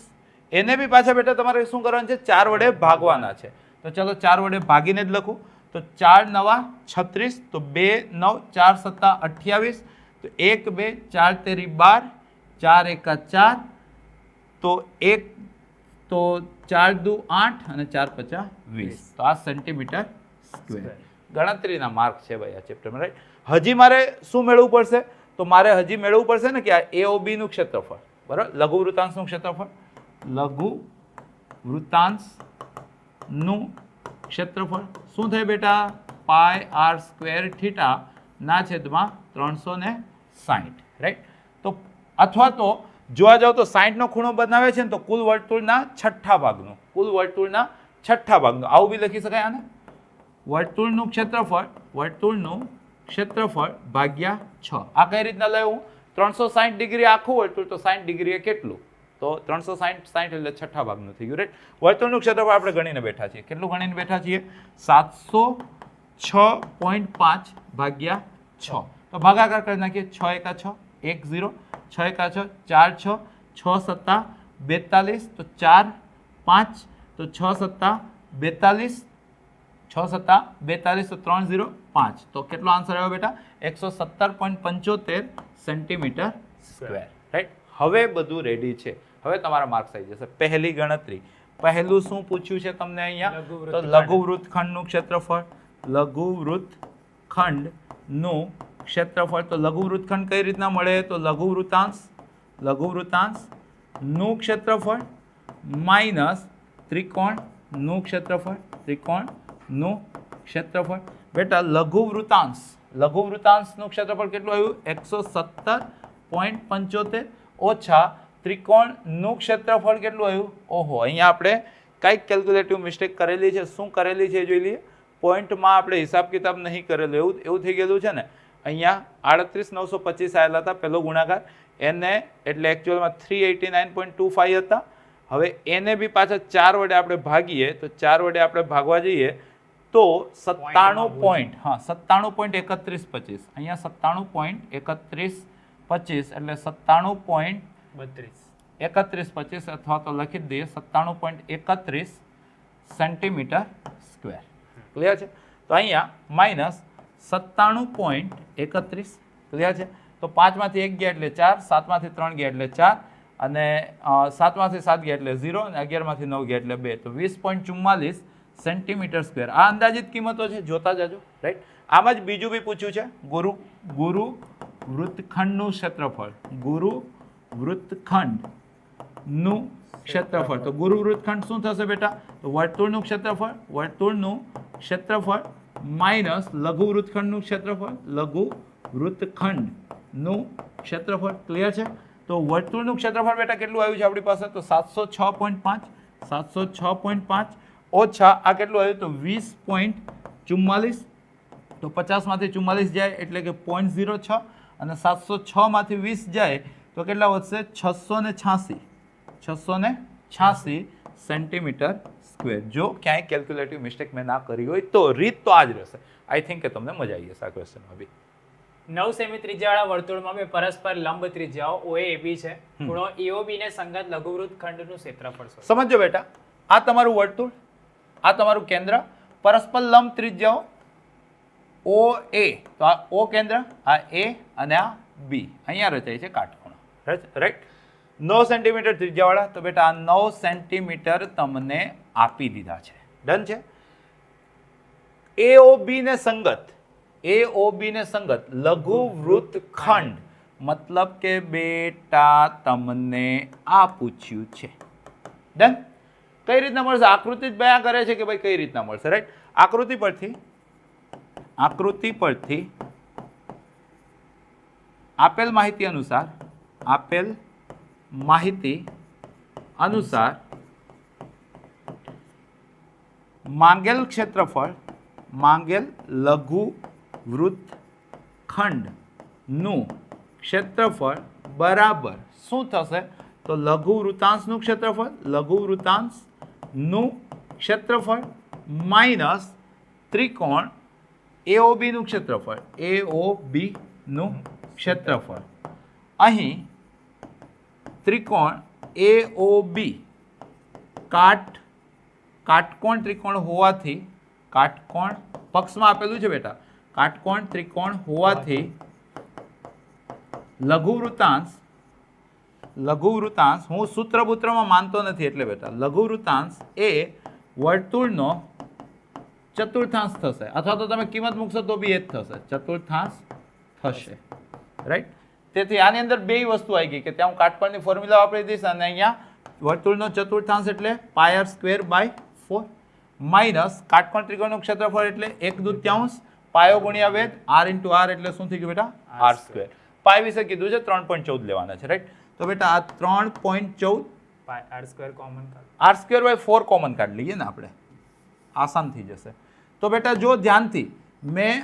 એને બી પાછા બેટા તમારે શું કરવાનું છે? 4 વડે ભાગવાના છે. તો ચલો 4 વડે ભાગીને જ લખું. તો 4 9 36, તો 2 9 4 7 28, તો 1 2 4 તેરી 12, 4 1 4, તો 1, તો 4 2 8 અને 4 5 20. તો આ સેન્ટીમીટર સ્ક્વેર. ગણતરીના માર્ક છે ભાઈ આ ચેપ્ટરમાં, રાઈટ? હજી મારે શું મેળવવું પડશે? તો મારે હજી મેળવવું પડશે ને કે આ AOB નું ક્ષેત્રફળ, બરાબર? લઘુ વૃત્તાંશનું ક્ષેત્રફળ, લઘુ વૃત્તાંશનું ક્ષેત્રફળ શું થાય બેટા? πr² ના છેદમાં 360, રાઈટ? તો અથવા તો જોવા જાવ તો 60 નો ખૂણો બનાવે છે ને, તો કુલ વર્તુળના છઠ્ઠા ભાગનું, કુલ વર્તુળના છઠ્ઠા ભાગનું, આવું બી લખી શકાય આને. વર્તુળનું ક્ષેત્રફળ ભાગ્યા 6. આ કઈ રીતના લેવું? 360 ડિગ્રી આખું વર્તુળ, તો 60 ડિગ્રી કેટલું? તો 360 એટલે છઠ્ઠા ભાગનું થઈ ગયું, રાઈટ? વર્તુળનું ક્ષેત્રફળ આપણે ગણીને બેઠા છીએ. કેટલું ગણીને બેઠા છીએ? 706.5 ભાગ્યા 6. તો ભાગાકાર કરી નાખીએ. 6 1 6 1 0, 6 1 6 4 6, 6 7 42, તો 4 5, તો 6 7 42, 6 7 42, તો 3 0 5. તો કેટલો આન્સર આવ્યો બેટા? 117.75 સેન્ટીમીટર સ્ક્વેર, રાઈટ? હવે બધું રેડી છે. હવે તમારા માર્ક્સ આવી જશે. પહેલી ગણતરી, પહેલું શું પૂછ્યું છે તમને અહીંયા? તો લઘુ વૃત્તખંડનું ક્ષેત્રફળ. લઘુ વૃત્તખંડનું ક્ષેત્રફળ. તો લઘુ વૃત્તખંડ કઈ રીતના મળે? તો લઘુ વૃત્તાંશનું ક્ષેત્રફળ માઇનસ ત્રિકોણનું ક્ષેત્રફળ. ત્રિકોણનું ક્ષેત્રફળ. બેટા લઘુ વૃત્તાંશનું ક્ષેત્રફળ કેટલું આવ્યું? 117.75 ઓછા ત્રિકોણનું ક્ષેત્રફળ કેટલું આવ્યું? ઓહો, અહીંયા આપણે કંઈક કેલ્ક્યુલેટિવ મિસ્ટેક કરેલી છે. શું કરેલી છે જોઈ લઈએ. પોઈન્ટમાં આપણે હિસાબ કિતાબ નહીં કરેલો, એવું થઈ ગયેલું છે ને. અહીંયા 38,925 આવેલા હતા પહેલો ગુણાકાર, એને એટલે એકચ્યુઅલમાં 389.25 હતા. હવે એને બી પાછા 4 વડે આપણે ભાગીએ, તો 4 વડે આપણે ભાગવા જઈએ તો 97.3125. અહીંયા 97.3125 એટલે 97.3125 અથવા તો લખી જ દઈએ 97.31 સેન્ટીમીટર સ્ક્વેર. ક્લિયર છે? તો અહીંયા માઇનસ 97.31. ક્લિયર છે? તો 5 માંથી 1 ગયા એટલે 4, 7 માંથી 3 ગયા એટલે 4, અને 7 માંથી 7 ગયા એટલે 0, અને 11 માંથી 9 ગયા એટલે 2. તો 20.44 સેન્ટીમીટર સ્ક્વેર. આ અંદાજિત કિંમતો છે, જોતા જાજો. રાઈટ. આમાં જ બીજું બી પૂછ્યું છે, ગુરુ વૃત્તખંડનું ક્ષેત્રફળ. ગુરુ વૃત્તખંડનું ક્ષેત્રફળ. તો ગુરુ વૃત્તખંડ શું થશે બેટા? તો વર્તુળનું ક્ષેત્રફળ માઇનસ લઘુ વૃત્તખંડનું ક્ષેત્રફળ. લઘુ વૃત્તખંડનું ક્ષેત્રફળ. ક્લિયર છે? તો વર્તુળનું ક્ષેત્રફળ બેટા કેટલું આવ્યું છે આપણી પાસે? તો 706.5. 706.5 ઓછા આ કેટલું આવ્યું? તો 20.44. તો 50 માંથી 44 જાય એટલે કે 0.06 અને 706 માંથી 20 જાય તો કેટલા વધશે? 686 સેન્ટીમીટર સ્ક્વેર. જો ક્યાંય કેલ્ક્યુલેટિવ મિસ્ટેક મેં ના કરી હોય તો રીત તો આ જ રહેશે. આઈ થિંક કે તમને મજા આવી જશે આ ક્વેશ્ચનમાં બી. 9 સેમી ત્રિજ્યાવાળા વર્તુળમાં બે પરસ્પર લંબ ત્રિજ્યાઓ OAB છે. ખૂણો EOB ને સંગત લઘુવૃત્ત ખંડનું ક્ષેત્રફળ શોધો. સમજો બેટા, આ તમારું વર્તુળ, આ તમારું કેન્દ્ર, પરસ્પર લંબ ત્રિજ્યાઓ OA. તો આ O કેન્દ્ર, આ A અને આ B અહીંયા રચાય છે કાટખૂણો. રાઈટ. 9 સેન્ટીમીટર ત્રિજ્યાવાળા. તો બેટા આ 9 સેન્ટીમીટર તમને આપી દીધા છે. ડન છે. AOB ને સંગત લઘુ વૃત્તખંડ, મતલબ કે બેટા તમને આ પૂછ્યું છે. ડન. કઈ રીતના મળશે? આકૃતિ જ બયા કરે છે કે ભાઈ કઈ રીતના મળશે. રાઈટ. આકૃતિ પરથી આપેલ માહિતી અનુસાર માંગેલ લઘુ વૃત્તખંડનું ક્ષેત્રફળ બરાબર શું થશે? તો લઘુ વૃત્તાંશનું ક્ષેત્રફળ માઇનસ ત્રિકોણ AOB નું ક્ષેત્રફળ. અહીં ત્રિકોણ AOB કાટકોણ ત્રિકોણ હોવાથી, કાટકોણ પક્ષમાં આપેલું છે બેટા, કાટકોણ ત્રિકોણ હોવાથી લઘુ વૃત્તાંશ હું સૂત્રબૂત્રમાં માનતો નથી એટલે બેટા લઘુ વૃત્તાંશ એ વર્તુળનો ચતુર્થાંશ થશે, અથવા તો તમે કિંમત મૂકશો તો બી એ જ થશે, ચતુર્થાંશ થશે. રાઈટ. તેથી આની અંદર બે વસ્તુ આવી ગઈ કે ત્યાં હું કાટકોણની ફોર્મ્યુલા વાપરી દઈશ અને અહીંયા વર્તુળનો ચતુર્થાંશ એટલે πr²/4 માઇનસ કાટકોણ ત્રિકોણનું ક્ષેત્રફળ એટલે 1/2 પાયો ગુણ્યા વેધ r × r એટલે શું થઈ ગયું બેટા? r². પાય વિશે કીધું છે 3.14 લેવાના છે. રાઈટ. તો બેટા આ 3.14 r² કોમન કાઢો. r²/4 કોમન કાઢી લઈએ ને આપણે, આસાન થઈ જશે. તો બેટા જો ધ્યાનથી મેં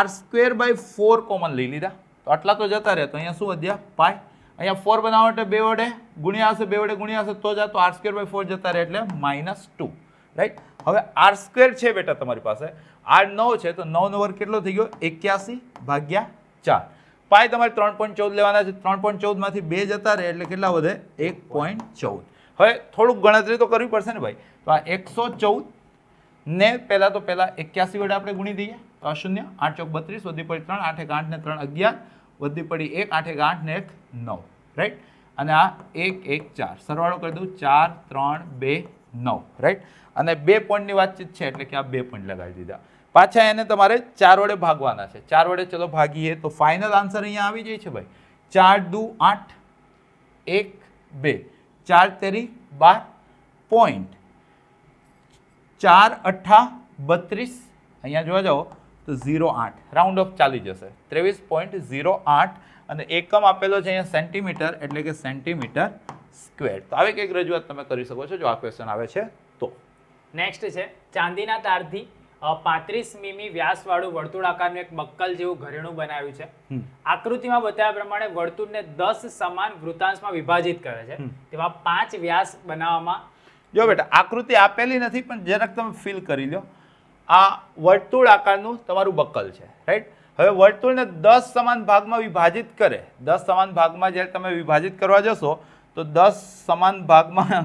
r²/4 કોમન લઈ લીધા તો આટલા તો જતા રહે, તો અહીંયા શું વધ્યા? પાય. અહીંયા 4 બનાવવા માટે 2 વડે ગુણ્યા હશે, 2 વડે ગુણ્યા હશે તો જ આ, તો r²/4 જતા રહે એટલે -2. રાઈટ. હવે r² છે બેટા તમારી પાસે, r 9 છે તો 9 નો વર્ગ કેટલો થઈ ગયો? 81/4. પાય તમારે 3.14 લેવાના છે, 3.14 માંથી 2 જતા રહે એટલે કેટલા વધે? 1.14. હવે થોડુંક ગણતરી તો કરવી પડશે ને ભાઈ. તો આ 114 ને પહેલા 81 વડે આપણે ગુણી દઈએ તો આ 0, 8 × 32, વધી પડી 3, 8 × 8 ને 3 11, વધી પડી 1, 8 × 8 ને 1 9. રાઈટ. અને આ 1 1 4, સરવાળો કરી દઉં 4 3 2 9. રાઈટ. અને 2 પોઈન્ટની વાતચીત છે એટલે કે આ 2 પોઈન્ટ લગાવી દીધા. પાછા એને તમારે 4 વડે ભાગવાના છે. 4 વડે ચલો ભાગીએ તો ફાઇનલ આન્સર અહીંયા આવી જાય છે ભાઈ. 4 દુ 8, 1 2, 4 તેરી 12, પોઈન્ટ 4 અઠ્ઠા 32, અહીંયા જોવા જાઓ તો 0.8, રાઉન્ડ ઓફ ચાલી જશે 23.08 અને એકમ આપેલો છે અહીંયા સેન્ટીમીટર એટલે કે સેન્ટીમીટર સ્ક્વેર. તો આવી કંઈક રજૂઆત તમે કરી શકો છો જો આ ક્વેશ્ચન આવે છે તો. નેક્સ્ટ છે ચાંદીના તારથી 35 મીમી વ્યાસવાળું વર્તુળાકારનું એક બક્કલ જેવું ઘરેણું બનાવ્યું છે. આકૃતિમાં બતાવ્યા પ્રમાણે વર્તુળને 10 સમાન વૃત્તાંશમાં વિભાજિત કરે છે. તેમાં 5 વ્યાસ બનાવવામાં. જો બેટા આકૃતિ આપેલી નથી પણ જરાક તમે ફીલ કરી લો. આ વર્તુળ આકારનું તમારું બક્કલ છે. રાઈટ. હવે વર્તુળને 10 સમાન ભાગમાં વિભાજિત કરે. 10 સમાન ભાગમાં જ્યારે તમે વિભાજિત કરવા જશો તો 10 સમાન ભાગમાં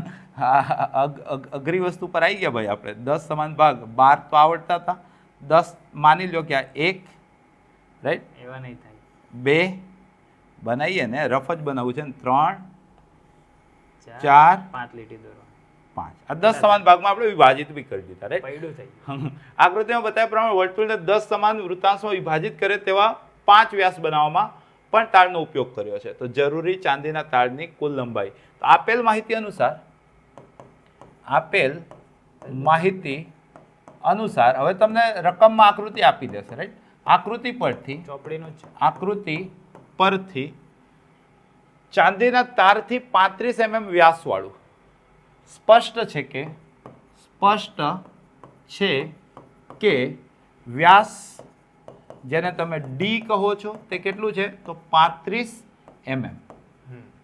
અઘરી વસ્તુ પર આવી ગયા ભાઈ આપણે. 10 સમાન ભાગ 12 તો આવડતા હતા. 10 માની લો કે આ 1, રાઈટ, એવા નહીં થાય, 2 બનાવીએ ને, રફ જ બનાવવું છે ને, 3 4 5 લીટી દોરો. 5 આ 10 સમાન ભાગમાં આપણે વિભાજિત બી કરી દીધા રાઈટ પૈડું થઈ ગયું. આકૃતિમાં બતાવ્યા પ્રમાણે વર્તુળને 10 સમાન વૃત્તાંશમાં વિભાજિત કરે તેવા 5 વ્યાસ બનાવવામાં પણ તારનો ઉપયોગ કર્યો છે. તો જરૂરી ચાંદીના તારની કુલ લંબાઈ તો આપેલ માહિતી અનુસાર હવે તમને રકમમાં આકૃતિ આપી દેશે રાઈટ. આકૃતિ પરથી ચાંદીના તારથી 35 mm વ્યાસવાળું સ્પષ્ટ છે કે વ્યાસ જેને તમે ડી કહો છો તે કેટલું છે તો 35 mm.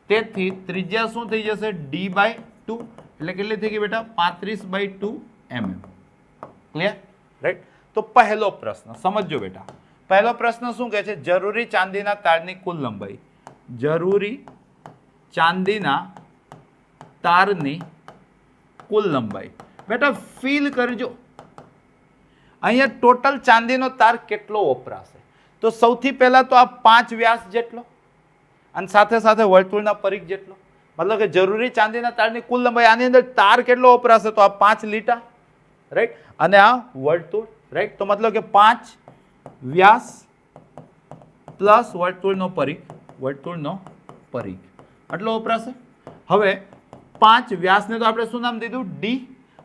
તેથી ત્રિજ્યા શું થઈ જશે d/2 એટલે કેટલી થઈ ગઈ બેટા 35/2 mm. Clear right. તો પહેલો પ્રશ્ન સમજો બેટા. પહેલો પ્રશ્ન શું કહે છે જરૂરી ચાંદીના તારની કુલ લંબાઈ. જરૂરી ચાંદીના તારની કુલ લંબાઈ બેટા ફીલ કરજો અહીંયા ટોટલ ચાંદીનો તાર કેટલો વપરાશે. તો સૌથી પહેલા તો આ 5 વ્યાસ જેટલો અને સાથે સાથે વર્તુળના પરિઘ જેટલો મતલબ કે જરૂરી ચાંદીના તારની કુલ લંબાઈ. આની અંદર તાર કેટલો વપરાશે તો આ 5 લીટા રાઈટ અને આ વર્તુળ રાઈટ. તો મતલબ કે 5 વ્યાસ પ્લસ વર્તુળનો પરિઘ આટલો વપરાશે. હવે 5 વ્યાસને તો આપણે શું નામ દીધું ડી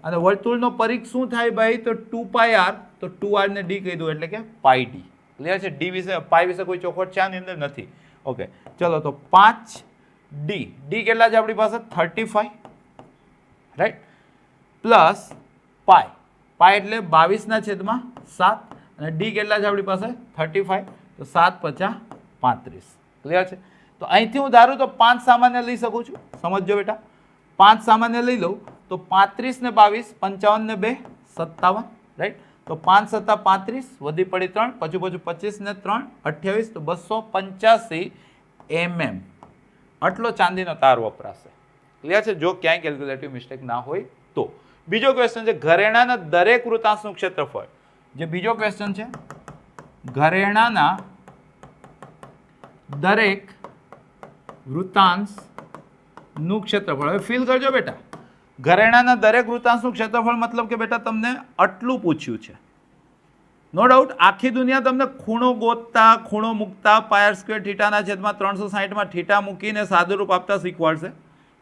અને વર્તુળનો પરિઘ શું થાય ભાઈ તો 2πr તો 2r ને ડી કહી દઉં એટલે કે પાઈ ડી. ક્લિયર છે. ડી વિશે પાઈ વિશે કોઈ ચોખવટ છે આની અંદર નથી. ઓકે ચલો તો 5 ડી કેટલા છે આપણી પાસે 35 રાઈટ પ્લસ પાઈ એટલે 22/7 અને ડી કેટલા છે આપણી પાસે 35 તો 7 × 35. ક્લિયર છે. તો અહીંથી હું ધારું તો 5 સામાન્ય લઈ શકું છું. સમજજો બેટા 5 સામાન્ય લઈ લઉં તો 35 ને 22 55 ને 2 57 રાઈટ. તો 5 × 7 35 વધી પડી 3 પછી 25 ને 3 28 તો 285 mm આટલો ચાંદીનો તાર વપરાશે. ક્લિયર છે. જો ક્યાંય કેલ્ક્યુલેટિવ મિસ્ટેક ના હોય તો. બીજો ક્વેશ્ચન છે ઘરેણાના દરેક વૃત્તાંશનું ક્ષેત્રફળ. જે બીજો ક્વેશ્ચન છે ઘરેણાના દરેક વૃત્તાંશનું ક્ષેત્રફળ. હવે ફીલ કરજો બેટા ઘરેણાના દરેક વૃત્તાંશનું ક્ષેત્રફળ મતલબ કે બેટા તમને આટલું પૂછ્યું છે. નો ડાઉટ આખી દુનિયા તમને ખૂણો ગોતતા ખૂણો મૂકતા પાયર સ્ક્વેર થીટાના છેદમાં 360 થીટા મૂકીને સાદુરૂપ આપતા શીખવાડશે.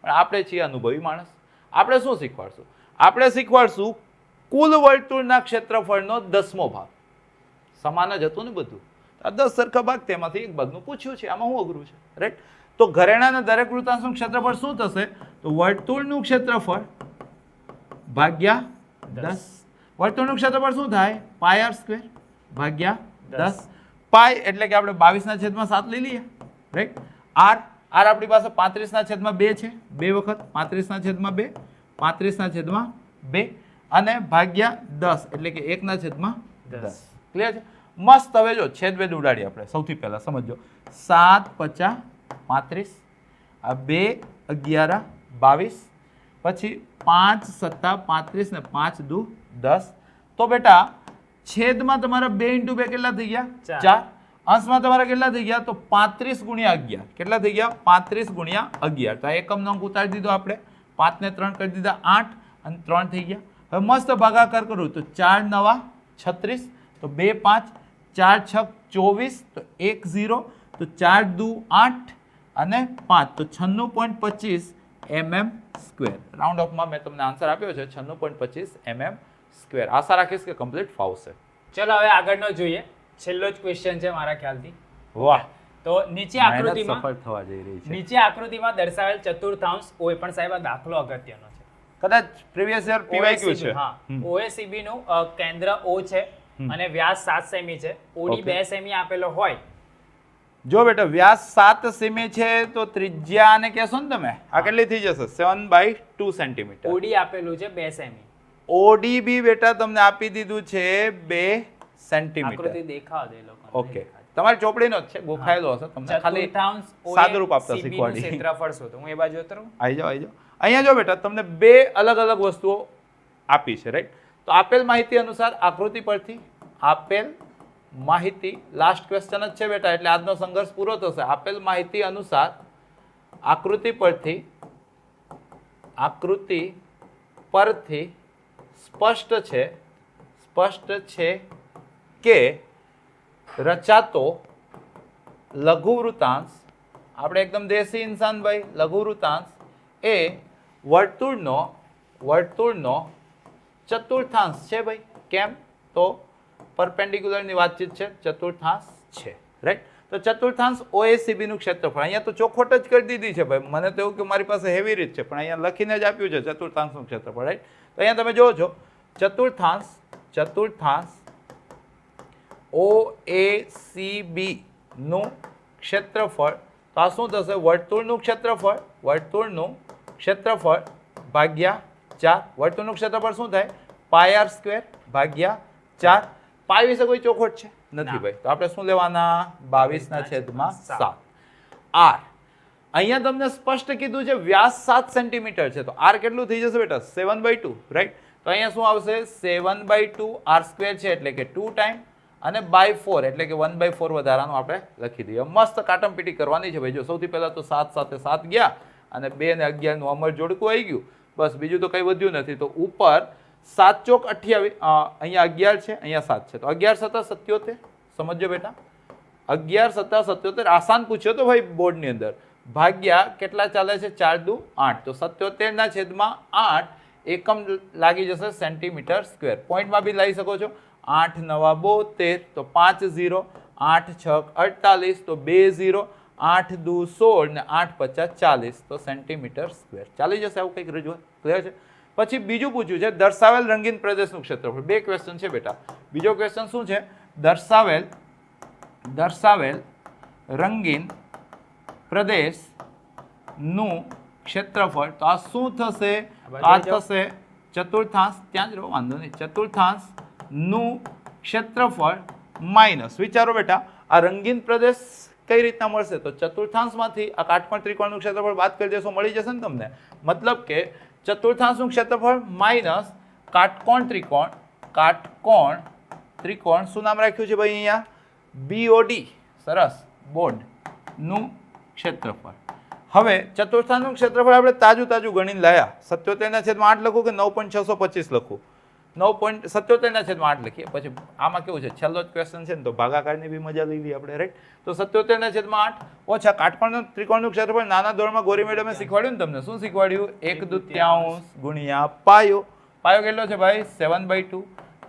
પણ આપણે છીએ અનુભવી માણસ. આપણે શું શીખવાડશું આપણે શીખવાડશું કુલ વર્તુળના ક્ષેત્રફળનો 10મો ભાગ. સમાન જ હતું ને બધું. આ 10 સરખા ભાગ તેમાંથી એક ભાગનું પૂછ્યું છે. આમાં શું અઘરું છે રાઈટ. તો ઘરેણાના દરેક વૃત્તાંશનું ક્ષેત્રફળ શું થશે તો વર્તુળનું ક્ષેત્રફળ ભાગ્યા 10. વર્તુળનું ક્ષેત્રફળ શું થાય પાયર સ્ક્વેર ભાગ્યા 10. પાઈ એટલે કે આપણે 22/7 લઈ લઈએ રાઈટ. આર આપણી પાસે 35/2 છે 2 વખત 35/2 35/2 અને ભાગ્યા 10 એટલે કે 1/10. ક્લિયર છે. મસ્ત. હવે જો છેદ ઉડાડીએ આપણે. સૌથી પહેલા સમજો 7 × 35 આ 2 11 22 પછી 5 × 7 35 ને 5 × 2 10. તો બેટા છેદમાં તમારા 2 × 2 કેટલા થઈ ગયા 4. અંશમાં તમારા કેટલા થઈ ગયા તો 35 × 11 કેટલા થઈ ગયા 35 × 11. તો આ એકમનો અંક ઉતારી દીધો આપણે. 5 ને 3 કરી દીધા 8 અને 3 થઈ ગયા. હવે મસ્ત ભાગાકાર કરું તો 4 × 9 36 તો 2 5 4 6 24 તો 1 0 તો 4 × 2 8 અને 5 તો 96.25 mm સ્ક્વેર. રાઉન્ડ ઓફમાં મેં તમને આન્સર આપ્યો છે 96.25 mm સ્ક્વેર. આશા રાખીશ કે કમ્પ્લીટ ફાવશે. ચલો હવે આગળનો જોઈએ. છેલ્લો જ ક્વેશ્ચન છે મારા ખ્યાલથી. વાહ. તો નીચે આકૃતિમાં સફળ થવા જઈ રહી છે. નીચે આકૃતિમાં દર્શાવેલ ચતુર્થાંશ ઓય પણ સાહેબ આ દાખલો અગત્યનો છે. કદાચ પ્રીવિયસ યર પીવાય છે. હા OACB નું કેન્દ્ર O છે અને વ્યાસ 7 સેમી છે. OD 2 સેમી આપેલો હોય. જો બેટા વ્યાસ 7 સેમી છે તો ત્રિજ્યા ને કહેશો ને તમે આ કેટલી થઈ જશે 7/2 સેન્ટીમીટર. OD આપેલું છે 2 સેમી. OD બી બેટા તમને આપી દીધું છે 2 સેન્ટીમીટર. આકૃતિ દેખાવ દે લોકો. ઓકે તમારી ચોપડીનો જ છે ગોખાયેલો હશે તમને ખાલી સાદુરૂપ આપતા શીખવાડી. ક્ષેત્રફળ શું તો હું એ બાજુ ઉતરું. આવી જાઓ અહીંયા જો બેટા તમને 2 અલગ અલગ વસ્તુઓ આપી છે રાઈટ. તો આપેલ માહિતી અનુસાર આકૃતિ પરથી આપેલ માહિતી લાસ્ટ ક્વેશ્ચન જ છે બેટા એટલે આજનો સંઘર્ષ પૂરો થશે. આપેલ માહિતી અનુસાર આકૃતિ પરથી સ્પષ્ટ છે કે રચાતો લઘુવૃતાંશ, આપણે એકદમ દેશી ઇન્સાન ભાઈ, લઘુવૃતાંશ એ વર્તુળનો ચતુર્થાંશ છે ભાઈ. કેમ? તો પરપેન્ડિક્યુલરની વાતચીત છે, ચતુર્થાંશ છે, રાઈટ. તો ચતુર્થાંશ OACB નું ક્ષેત્રફળ, અહીંયા તો ચોખવટ જ કરી દીધી છે ભાઈ. મને તો એવું કે મારી પાસે હેવી રીત છે, પણ અહીંયા લખીને જ આપ્યું છે ચતુર્થાંશનું ક્ષેત્રફળ, રાઈટ. તો અહીંયા તમે જોવો છો ચતુર્થાંશ OACB નું ક્ષેત્રફળ, તો આ શું થશે? વર્તુળનું ક્ષેત્રફળ ભાગ્યા 4. વર્તુળનું ક્ષેત્રફળ શું થાય? πr² ભાગ્યા 4. પાઈ વિશે કોઈ ચોખવટ છે? નથી ભાઈ. તો આપણે શું લેવાના? 22/7. r અહીંયા તમને સ્પષ્ટ કીધું છે વ્યાસ 7 સેન્ટીમીટર છે, તો r કેટલું થઈ જશે બેટા? 7/2, રાઈટ. તો અહીંયા શું આવશે? 7/2 r² છે એટલે કે 2 ટાઈમ, અને બાય 4 એટલે કે 1/4 વધારાનું આપણે લખી દઈએ. મસ્ત કાટમપીટી કરવાની છે ભાઈ. જો સૌથી પહેલા તો 7 સાથે 7 ગયા, અને 2 અને 11 નું અમર જોડકું આવી ગયું, બસ બીજું તો કંઈ વધ્યું નથી. તો ઉપર 7 ચોક 28, અહીંયા 11 છે, અહીંયા 7 છે, તો 11 સત્તા 77. સમજો બેટા, 11 સત્તા 77 આસાન પૂછ્યો તો ભાઈ બોર્ડની અંદર. ભાગ્યા કેટલા ચાલે છે? 4 દુ 8, તો 77/8 એકમ લાગી જશે સેન્ટીમીટર સ્ક્વેર. પોઈન્ટમાં બી લઈ શકો છો. 8 9 72, તો 5 0, 8 6 48, તો 2 0, 8 દુ 16 ને 8 50 40, તો સેન્ટીમીટર સ્ક્વેર ચાલી જશે. આવું કંઈક રજૂઆત ક્લિયર છે. પછી બીજું પૂછ્યું છે દર્શાવેલ રંગીન પ્રદેશનું ક્ષેત્રફળ. 2 ક્વેશ્ચન છે બેટા. બીજો ક્વેશ્ચન શું છે? દર્શાવેલ રંગીન પ્રદેશનું ક્ષેત્રફળ, તો આ શું થશે? આ થશે ચતુર્થાંશ, ત્યાં જ રહો વાંધો નહીં, ચતુર્થાંશનું ક્ષેત્રફળ માઇનસ, વિચારો બેટા આ રંગીન પ્રદેશ કઈ રીતના મળશે? તો ચતુર્થાંશમાંથી આ કાટકોણ ત્રિકોણનું ક્ષેત્રફળ બાદ કરી દેશો, મળી જશે ને તમને. મતલબ કે ચતુર્થાંશનું ક્ષેત્રફળ માઇનસ કાટકોણ ત્રિકોણ શું નામ રાખ્યું છે ભાઈ અહીંયા? BOD. સરસ, બોર્ડનું ક્ષેત્રફળ. હવે ચતુર્થાંશનું ક્ષેત્રફળ આપણે તાજું ગણીને લાયા. 77/8 લખું કે 9.625 લખું? 9.77/8 લખીએ. પછી આમાં કેવું છે, છેલ્લો જ ક્વેશ્ચન છે ને, તો ભાગાકારની બી મજા લઈ લઈએ આપણે, રાઈટ. તો 77/8 ઓછા કાટકોણ ત્રિકોણનું ક્ષેત્રફળ. નાના ધોરણમાં ગોરી મેડમે શીખવાડ્યું ને તમને. શું શીખવાડ્યું? 1/2 ગુણ્યા પાયો. પાયો કેટલો છે ભાઈ? 7/2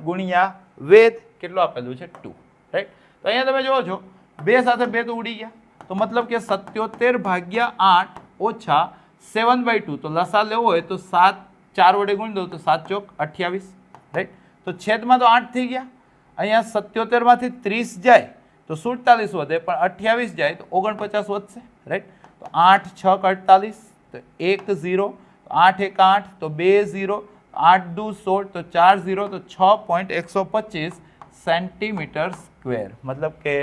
ગુણ્યા વેધ કેટલો આપેલું છે? 2, રાઈટ. તો અહીંયા તમે જોવો છો 2 સાથે 2 તો ઉડી ગયા, તો મતલબ કે 77/8 ઓછા 7/2. તો લસા લેવો હોય તો 7 4 વડે ગુણી દો તો 7 ચોક 28, રાઈટ. તો છેદમાં તો 8 થઈ ગયા. અહીંયા 77 માંથી 30 જાય તો 47 વધે, પણ 28 જાય તો 49 વધશે, રાઈટ. તો 8 6 48, તો 1 0, 8 1 8, તો 2 0, 8 દુ 16, તો 4 0, તો 6.125 સેન્ટીમીટર સ્ક્વેર. મતલબ કે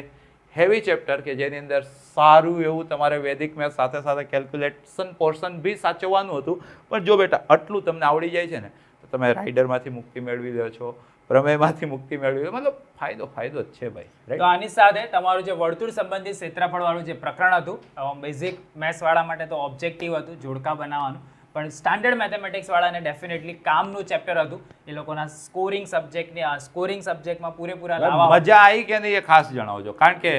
હેવી ચેપ્ટર કે જેની અંદર સારું એવું તમારે વૈદિક મેથ સાથે કેલ્ક્યુલેશન પોર્શન બી સાચવવાનું હતું. પણ જો બેટા આટલું તમને આવડી જાય છે ને, તો તમે રાઇડરમાંથી મુક્તિ મેળવી લો છો, પ્રમેયમાંથી મુક્તિ મેળવી લો. મતલબ ફાયદો જ છે ભાઈ, રાઈટ. તો આની સાથે તમારું જે વર્તુળ સંબંધિત ક્ષેત્રફળ વાળું જે પ્રકરણ હતું, બેઝિક મેથ્સ વાળા માટે તો ઓબ્જેક્ટિવ હતું, જોડકા બનાવવાનું. પણ સ્ટાન્ડર્ડ મેથેમેટિક્સ વાળાને ડેફિનેટલી કામનું ચેપ્ટર હતું. એ લોકોના સ્કોરિંગ સબ્જેક્ટમાં પૂરેપૂરા લાવવા. મજા આવી કે નહીં એ ખાસ જણાવજો, કારણ કે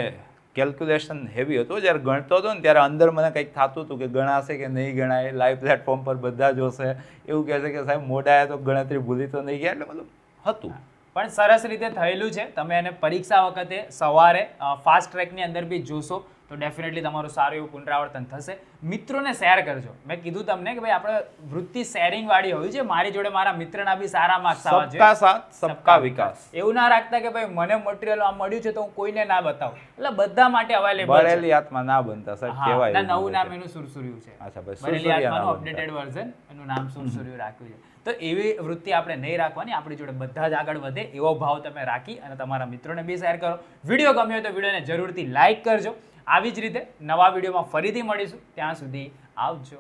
કેલ્ક્યુલેશન હેવી હતું. જ્યારે ગણતો હતો ને ત્યારે અંદર મને કંઈક થતું હતું કે ગણાશે કે નહીં ગણાય. લાઈવ પ્લેટફોર્મ પર બધા જોશે, એવું કહે છે કે સાહેબ મોઢા આવ્યા તો ગણતરી ભૂલી તો નહીં ગયા, એટલે મતલબ હતું. પણ સરસ રીતે થયેલું છે. તમે એને પરીક્ષા વખતે સવારે ફાસ્ટ ટ્રેકની અંદર બી જોશો તો ડેફિનેટલી તમારું સારું એવું પુનરાવર્તન થશે. મિત્રોને શેર કરજો. મેં કીધું તમને કે ભાઈ આપણે વૃત્તિ શેરિંગ વાળી હોવી છે. મારી જોડે મારા મિત્રના બી સારા માર્ક્સ આવવા જોઈએ. સબકા સાથ સબકા વિકાસ. એવું ના રાખતા કે ભાઈ મને મટીરિયલ આ મળ્યું છે તો હું કોઈને ના બતાવું. એટલે બધા માટે અવેલેબલ છે. બળેલી આત્મા ના બનતા સાહેબ, કહેવાય. નવું નામ એનું સુરસુર્યું છે. અચ્છા ભાઈ, બળેલી આત્માનું અપડેટેડ વર્ઝન, એનું નામ સુરસુર્યું રાખ્યું છે. તો એવી વૃત્તિ આપણે નહીં રાખવાની. આપણી જોડે બધા જ આગળ વધે એવો ભાવ તમે રાખી અને તમારા મિત્રોને બી શેર કરો. વિડીયો ગમ્યો હોય તો વિડીયોને જરૂરથી લાઈક કરજો. આવી જ રીતે નવા વિડીયોમાં ફરીથી મળીશું. ત્યાં સુધી આવજો.